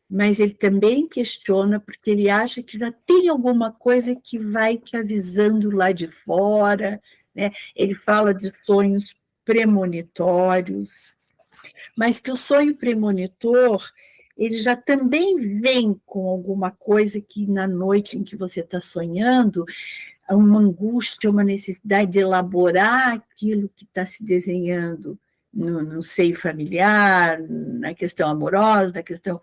mas ele também questiona, porque ele acha que já tem alguma coisa que vai te avisando lá de fora. Né? Ele fala de sonhos premonitórios, mas que o sonho premonitor ele já também vem com alguma coisa que na noite em que você está sonhando, uma angústia, uma necessidade de elaborar aquilo que está se desenhando no seio familiar, na questão amorosa, na questão...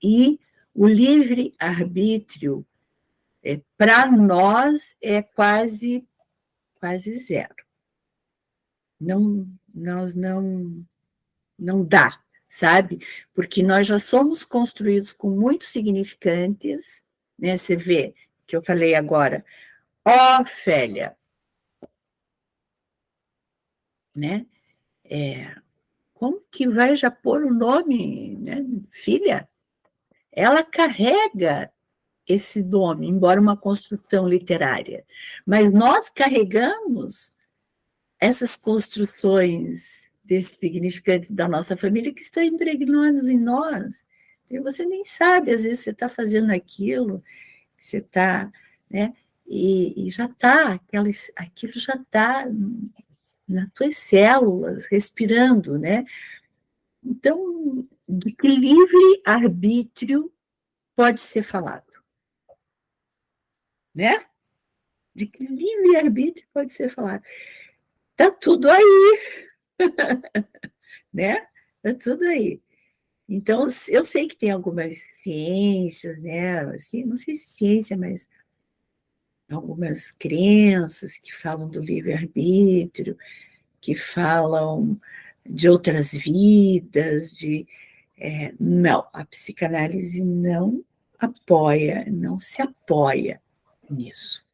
e o livre-arbítrio, para nós, é quase zero. Nós não dá, sabe? Porque nós já somos construídos com muitos significantes, né? Você vê que eu falei agora, Ofélia, né? Como que vai já pôr o nome, né? Filha? Ela carrega esse nome, embora uma construção literária, mas nós carregamos essas construções desses significantes da nossa família que estão impregnados em nós. E você nem sabe, às vezes você está fazendo aquilo, você está, né? E já está, aquilo já está nas tuas células, respirando, né? Então, de que livre-arbítrio pode ser falado? Né? De que livre-arbítrio pode ser falado? Está tudo aí, né? Está tudo aí. Então, eu sei que tem algumas ciências, né? Assim, não sei se ciência, mas algumas crenças que falam do livre-arbítrio, que falam de outras vidas, não, a psicanálise não apoia, não se apoia nisso.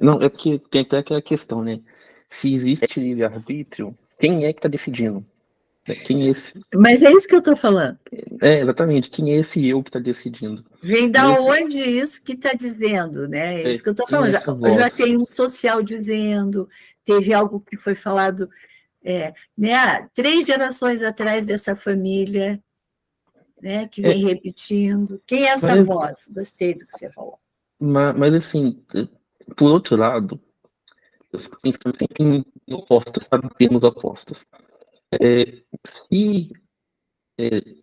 Não, é porque tem até aquela questão, né? Se existe livre-arbítrio, quem é que está decidindo? Quem é esse? Mas é isso que eu estou falando. Exatamente, quem é esse eu que está decidindo? Vem da onde isso que está dizendo, né? É isso que eu estou falando. Já tem um social dizendo, teve algo que foi falado, né? 3 gerações atrás dessa família, né? Que vem repetindo. Quem é essa voz? Gostei do que você falou. Mas assim, por outro lado, eu fico pensando sempre em opostos, sabe? Termos opostos. Se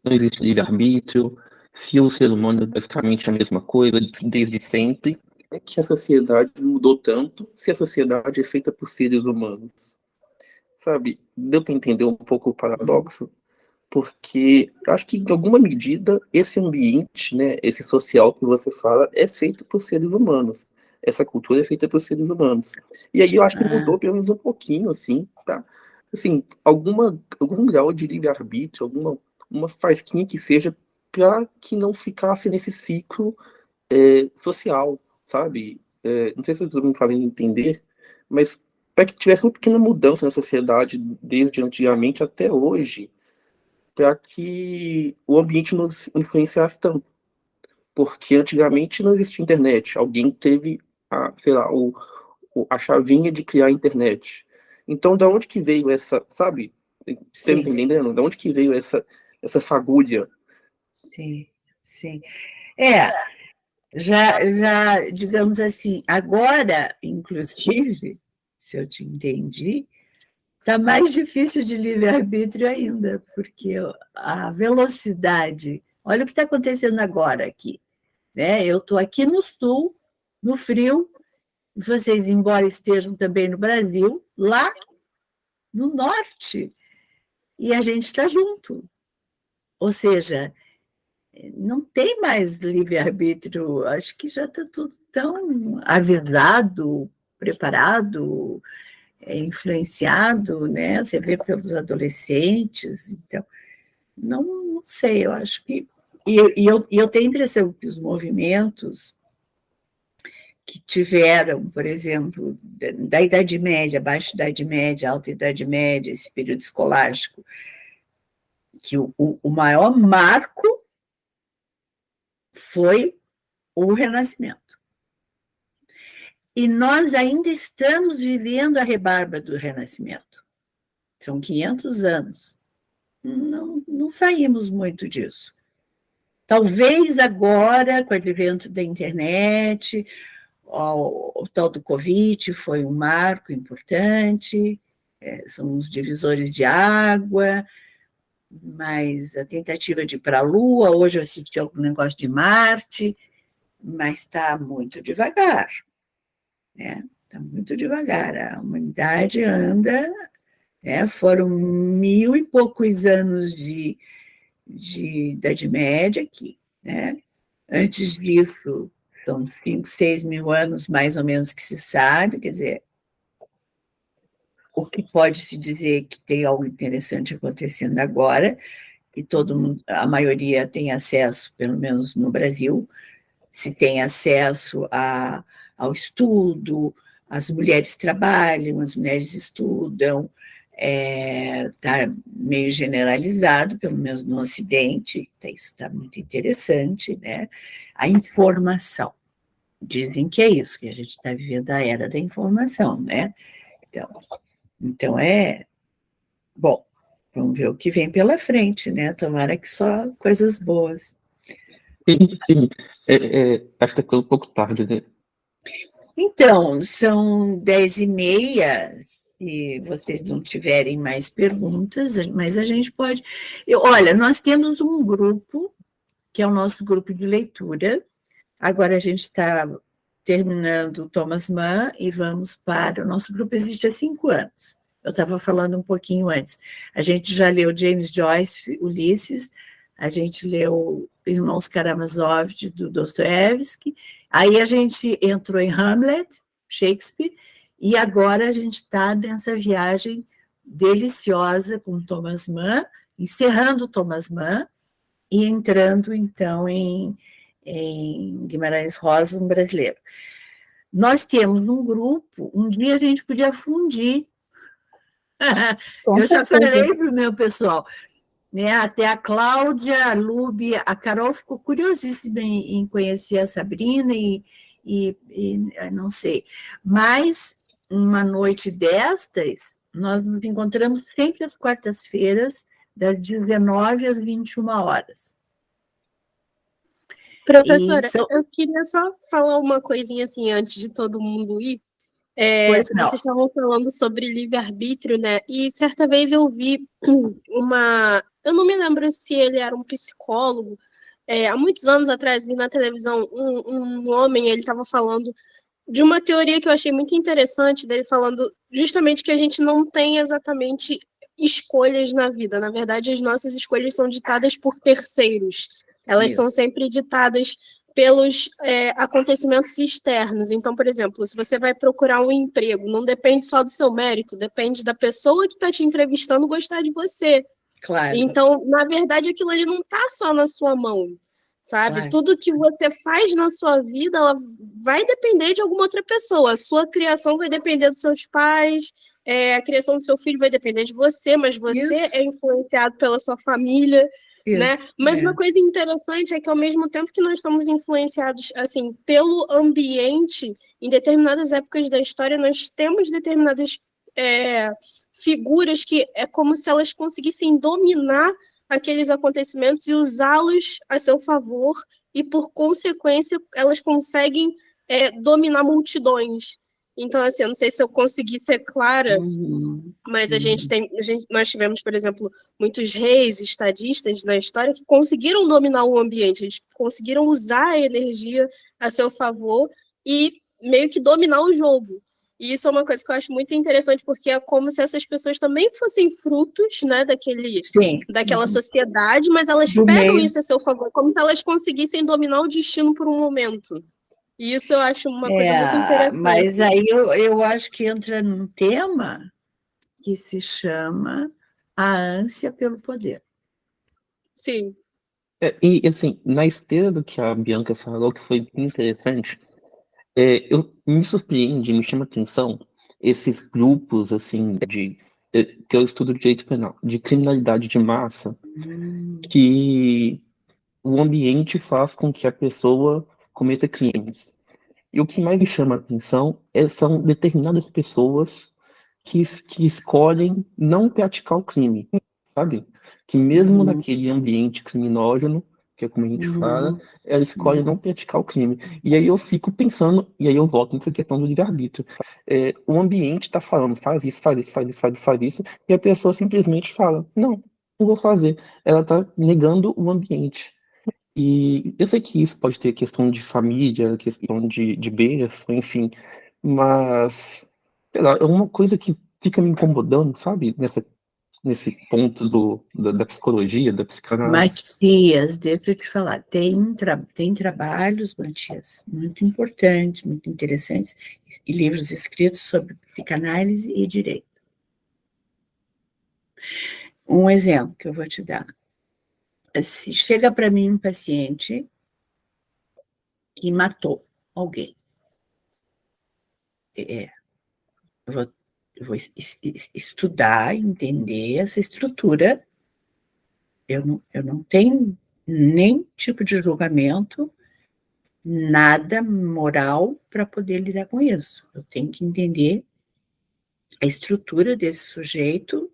não existe livre-arbítrio, se o ser humano é basicamente a mesma coisa desde sempre, é que a sociedade mudou tanto se a sociedade é feita por seres humanos. Sabe? Deu para entender um pouco o paradoxo? Porque acho que, em alguma medida, esse ambiente, né, esse social que você fala, é feito por seres humanos. Essa cultura é feita por seres humanos. E aí eu acho que mudou pelo menos um pouquinho, assim, tá? Assim, algum grau de livre-arbítrio, uma fasquinha que seja, para que não ficasse nesse ciclo social, sabe? Não sei se eu estou me fazendo entender, mas para que tivesse uma pequena mudança na sociedade, desde antigamente até hoje, para que o ambiente não influenciasse tanto. Porque antigamente não existia internet. Alguém teve, sei lá, a chavinha de criar a internet. Então, da onde que veio essa, sabe? Você me entendendo? Da onde que veio essa fagulha? Sim. Já, digamos assim, agora, inclusive, se eu te entendi, está mais difícil de livre-arbítrio ainda, porque a velocidade... Olha o que está acontecendo agora aqui. Né? Eu estou aqui no sul, no frio, vocês, embora estejam também no Brasil, lá no norte, e a gente está junto. Ou seja, não tem mais livre-arbítrio, acho que já está tudo tão avisado, preparado, influenciado, né? Você vê pelos adolescentes, então, não sei, eu acho que... E eu tenho a impressão que os movimentos que tiveram, por exemplo, da Idade Média, Baixa Idade Média, Alta Idade Média, esse período escolástico, que o maior marco foi o Renascimento. E nós ainda estamos vivendo a rebarba do Renascimento. São 500 anos. Não saímos muito disso. Talvez agora, com o advento da internet, o tal do Covid foi um marco importante, são os divisores de água, mas a tentativa de ir para a Lua, hoje eu assisti algum negócio de Marte, mas está muito devagar, né? Está muito devagar, a humanidade anda, né? Foram 1000 e poucos anos de Idade Média aqui, né? Antes disso, são 5, 6 mil anos, mais ou menos, que se sabe, quer dizer, o que pode se dizer que tem algo interessante acontecendo agora, e todo mundo, a maioria tem acesso, pelo menos no Brasil, se tem acesso ao estudo, as mulheres trabalham, as mulheres estudam, está meio generalizado, pelo menos no Ocidente, isso está muito interessante, né? A informação. Dizem que é isso, que a gente está vivendo a era da informação, né? Então bom, vamos ver o que vem pela frente, né? Tomara que só coisas boas. Sim. Acho que está um pouco tarde, né? Então, são 10h30, se vocês não tiverem mais perguntas, mas a gente pode... Olha, nós temos um grupo, que é o nosso grupo de leitura, agora a gente está terminando Thomas Mann e vamos para... O nosso grupo existe há 5 anos. Eu estava falando um pouquinho antes. A gente já leu James Joyce, Ulisses, a gente leu Irmãos Karamazov, do Dostoiévski, aí a gente entrou em Hamlet, Shakespeare, e agora a gente está nessa viagem deliciosa com Thomas Mann, encerrando Thomas Mann e entrando, então, em Guimarães Rosa, um brasileiro. Nós temos um grupo, um dia a gente podia fundir. Com Eu já certeza. falei para o meu pessoal, né? Até a Cláudia, a Lúbia, a Carol ficou curiosíssima em conhecer a Sabrina e não sei. Mas, uma noite destas, nós nos encontramos sempre às quartas-feiras, das 19 às 21 horas. Professora, eu queria só falar uma coisinha assim antes de todo mundo ir. Pois não. Vocês estavam falando sobre livre-arbítrio, né? E certa vez eu vi uma... Eu não me lembro se ele era um psicólogo. Há muitos anos atrás, vi na televisão um homem, ele estava falando de uma teoria que eu achei muito interessante, dele falando justamente que a gente não tem exatamente escolhas na vida. Na verdade, as nossas escolhas são ditadas por terceiros. Elas são sempre ditadas pelos acontecimentos externos. Então, por exemplo, se você vai procurar um emprego, não depende só do seu mérito, depende da pessoa que está te entrevistando gostar de você. Claro. Então, na verdade, aquilo ali não está só na sua mão, sabe? Claro. Tudo que você faz na sua vida, ela vai depender de alguma outra pessoa. A sua criação vai depender dos seus pais, a criação do seu filho vai depender de você, mas você é influenciado pela sua família, né? Mas uma coisa interessante é que, ao mesmo tempo que nós somos influenciados, assim, pelo ambiente, em determinadas épocas da história, nós temos determinadas figuras que é como se elas conseguissem dominar aqueles acontecimentos e usá-los a seu favor, e, por consequência, elas conseguem dominar multidões. Então, assim, eu não sei se eu consegui ser clara, mas nós tivemos, por exemplo, muitos reis, estadistas na história que conseguiram dominar o ambiente, eles conseguiram usar a energia a seu favor e meio que dominar o jogo. E isso é uma coisa que eu acho muito interessante, porque é como se essas pessoas também fossem frutos, né, daquela sociedade, mas elas pegam isso a seu favor, como se elas conseguissem dominar o destino por um momento. E isso eu acho uma coisa muito interessante. Mas aí eu acho que entra num tema que se chama a ânsia pelo poder. Sim. E, assim, na esteira do que a Bianca falou, que foi interessante, eu me surpreende, me chama atenção esses grupos, assim, que eu estudo direito penal, de criminalidade de massa, que o ambiente faz com que a pessoa cometa crimes. E o que mais me chama a atenção são determinadas pessoas que escolhem não praticar o crime, sabe? Que mesmo naquele ambiente criminógeno, que é como a gente fala, ela escolhe não praticar o crime. E aí eu fico pensando, e aí eu volto nessa questão do livre-arbítrio. O ambiente está falando, faz isso, faz isso, faz isso, faz isso, faz isso, e a pessoa simplesmente fala, não vou fazer. Ela está negando o ambiente. E eu sei que isso pode ter questão de família, questão de berço, enfim, mas, sei lá, é uma coisa que fica me incomodando, sabe? Nesse ponto da psicologia, da psicanálise. Matias, deixa eu te falar, tem trabalhos, Matias, muito importantes, muito interessantes, e livros escritos sobre psicanálise e direito. Um exemplo que eu vou te dar. Se chega para mim um paciente que matou alguém, eu vou estudar, entender essa estrutura. Eu não tenho nem tipo de julgamento, nada moral para poder lidar com isso. Eu tenho que entender a estrutura desse sujeito,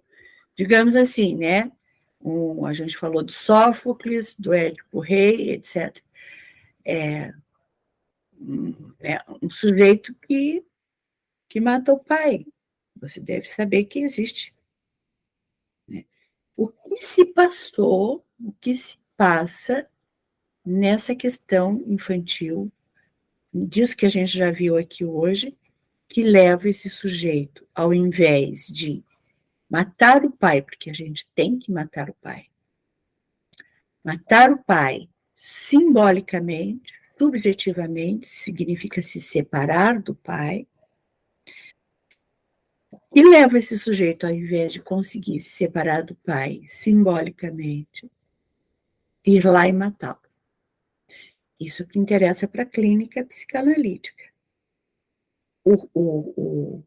digamos assim, né? A gente falou de Sófocles, do Édipo Rei, etc. Um sujeito que mata o pai. Você deve saber que existe. Né? O que se passou, o que se passa nessa questão infantil, disso que a gente já viu aqui hoje, que leva esse sujeito, ao invés de matar o pai, porque a gente tem que matar o pai, matar o pai simbolicamente, subjetivamente, significa se separar do pai, e leva esse sujeito, ao invés de conseguir se separar do pai simbolicamente, ir lá e matá-lo. Isso que interessa para a clínica psicanalítica. O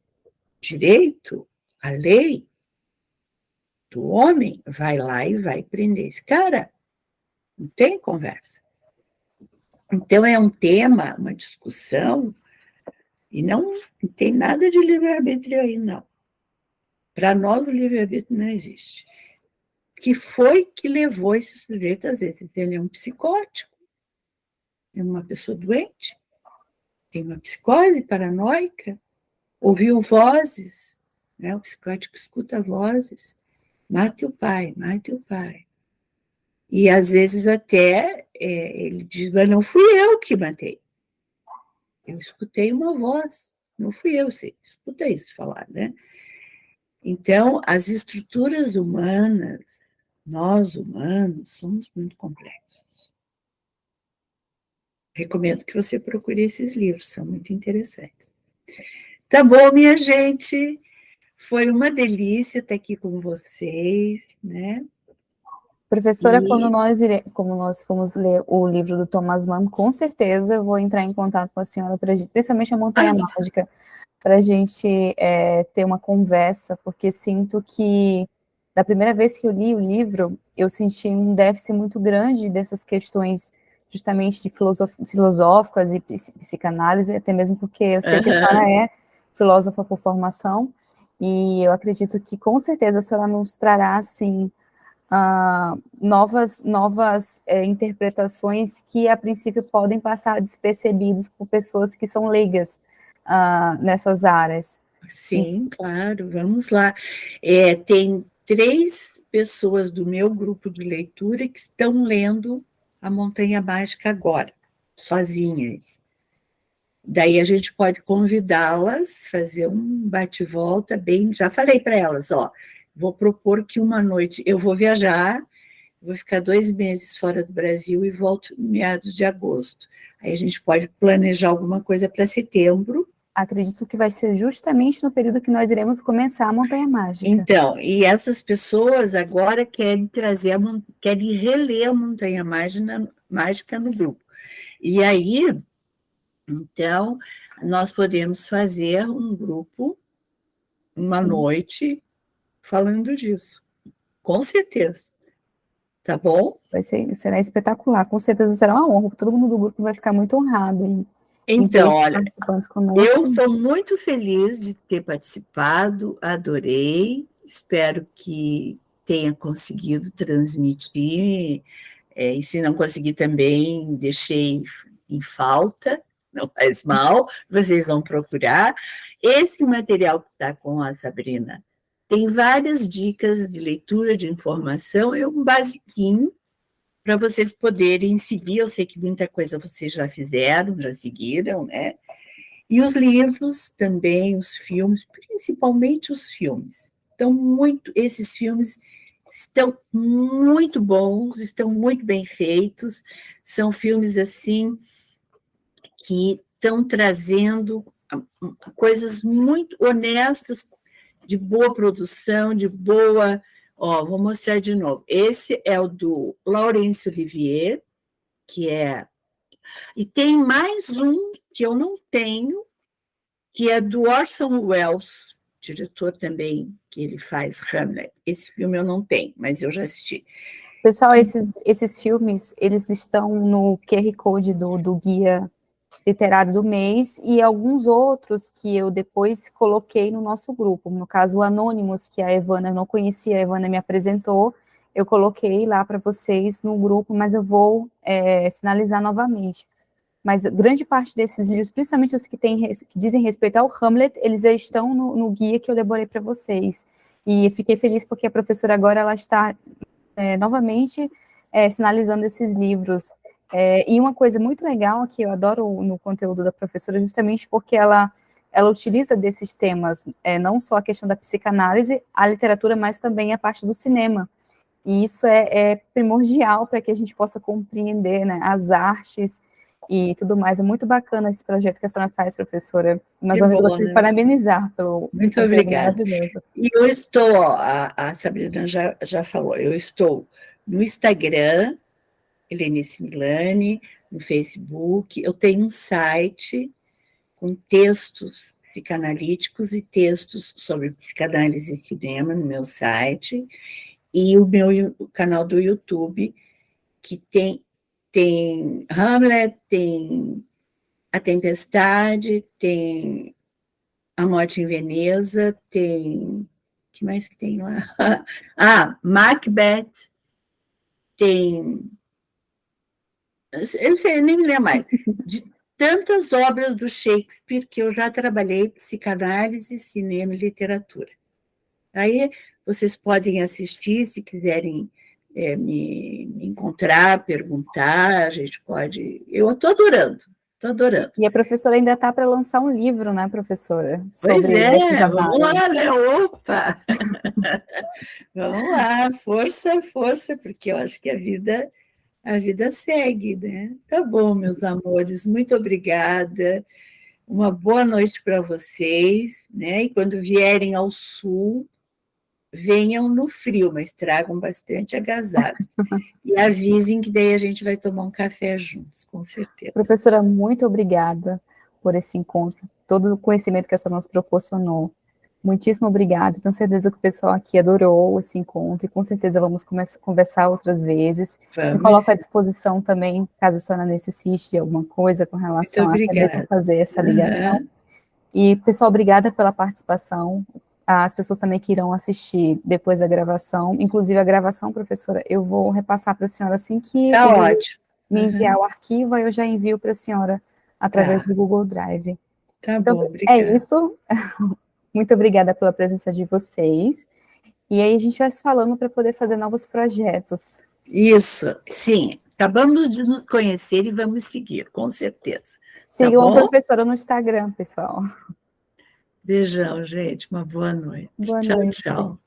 direito, a lei do homem vai lá e vai prender esse cara. Não tem conversa. Então, é um tema, uma discussão, e não tem nada de livre-arbítrio aí, não. Para nós, o livre-arbítrio não existe. Que foi que levou esse sujeito, às vezes, ele é um psicótico, é uma pessoa doente, tem uma psicose paranoica, ouviu vozes, né? O psicótico escuta vozes, mate o pai, mate o pai. E, às vezes, até ele diz, mas não fui eu que matei. Eu escutei uma voz, não fui eu, você escuta isso falar, né? Então, as estruturas humanas, nós humanos, somos muito complexos. Recomendo que você procure esses livros, são muito interessantes. Tá bom, minha gente? Foi uma delícia estar aqui com vocês, né? Professora, como nós fomos ler o livro do Thomas Mann, com certeza eu vou entrar em contato com a senhora, principalmente a Montanha Mágica, para a gente ter uma conversa, porque sinto que, da primeira vez que eu li o livro, eu senti um déficit muito grande dessas questões, justamente de filosóficas e psicanálise, até mesmo porque eu sei que a senhora é filósofa por formação, e eu acredito que, com certeza, a senhora nos trará, assim, novas interpretações que, a princípio, podem passar despercebidos por pessoas que são leigas nessas áreas. Sim, claro, vamos lá. Tem 3 pessoas do meu grupo de leitura que estão lendo A Montanha Mágica agora, sozinhas. Daí a gente pode convidá-las, fazer um bate-volta bem... Já falei para elas, vou propor que uma noite... Eu vou viajar, vou ficar 2 meses fora do Brasil e volto em meados de agosto. Aí a gente pode planejar alguma coisa para setembro. Acredito que vai ser justamente no período que nós iremos começar a Montanha Mágica. Então, e essas pessoas agora querem reler a Montanha Mágica no grupo. E aí, então, nós podemos fazer um grupo, uma noite, falando disso. Com certeza. Tá bom? Será espetacular. Com certeza será uma honra. Todo mundo do grupo vai ficar muito honrado Então, olha, eu estou muito feliz de ter participado, adorei, espero que tenha conseguido transmitir, e se não conseguir também, deixei em falta, não faz mal, vocês vão procurar. Esse material que está com a Sabrina tem várias dicas de leitura, de informação, é um basiquinho, para vocês poderem seguir. Eu sei que muita coisa vocês já fizeram, já seguiram, né? E os livros também, os filmes, principalmente os filmes. Esses filmes estão muito bons, estão muito bem feitos, são filmes, assim, que estão trazendo coisas muito honestas, de boa produção, de boa... vou mostrar de novo. Esse é o do Laurence Olivier, que é... E tem mais um que eu não tenho, que é do Orson Welles, diretor também, que ele faz Hamlet. Esse filme eu não tenho, mas eu já assisti. Pessoal, esses filmes, eles estão no QR Code do guia literário do mês, e alguns outros que eu depois coloquei no nosso grupo. No caso, o Anônimos, que a Evana não conhecia, a Evana me apresentou, eu coloquei lá para vocês no grupo, mas eu vou sinalizar novamente. Mas grande parte desses livros, principalmente os que dizem respeito ao Hamlet, eles já estão no guia que eu elaborei para vocês. E fiquei feliz porque a professora agora ela está novamente sinalizando esses livros. E uma coisa muito legal que eu adoro no conteúdo da professora, justamente porque ela utiliza desses temas, não só a questão da psicanálise, a literatura, mas também a parte do cinema. E isso é primordial para que a gente possa compreender, né, as artes e tudo mais. É muito bacana esse projeto que a senhora faz, professora. Mais uma vez, eu gostaria de parabenizar pelo Muito conteúdo obrigada. maravilhoso. E eu estou, ó, a Sabrina já falou, eu estou no Instagram, Helenice Milani, no Facebook, eu tenho um site com textos psicanalíticos e textos sobre psicanálise e cinema no meu site, e o meu canal do YouTube, que tem Hamlet, tem A Tempestade, tem A Morte em Veneza, tem... O que mais que tem lá? Macbeth, tem... Eu sei, nem me lembro mais. De tantas obras do Shakespeare que eu já trabalhei, psicanálise, cinema e literatura. Aí vocês podem assistir, se quiserem me encontrar, perguntar, a gente pode... Eu estou adorando, estou adorando. E a professora ainda está para lançar um livro, né, professora? Pois é, vamos lá, né? Opa! Vamos lá, força, força, porque eu acho que a vida segue, né? Tá bom, meus amores, muito obrigada. Uma boa noite para vocês, né? E quando vierem ao sul, venham no frio, mas tragam bastante agasalho. E avisem que daí a gente vai tomar um café juntos, com certeza. Professora, muito obrigada por esse encontro, todo o conhecimento que a senhora nos proporcionou. Muitíssimo obrigada. Tenho certeza que o pessoal aqui adorou esse encontro e com certeza vamos conversar outras vezes. Me coloco à disposição também, caso a senhora necessite de alguma coisa com relação a fazer essa ligação. E, pessoal, obrigada pela participação. As pessoas também que irão assistir depois da gravação, inclusive a gravação, professora, eu vou repassar para a senhora assim que me enviar o arquivo, aí eu já envio para a senhora através do Google Drive. Tá então, bom, obrigada. É isso. Muito obrigada pela presença de vocês. E aí a gente vai se falando para poder fazer novos projetos. Isso, sim. Acabamos de nos conhecer e vamos seguir, com certeza. Sigam a professora no Instagram, pessoal. Beijão, gente. Uma boa noite. Boa noite. Tchau.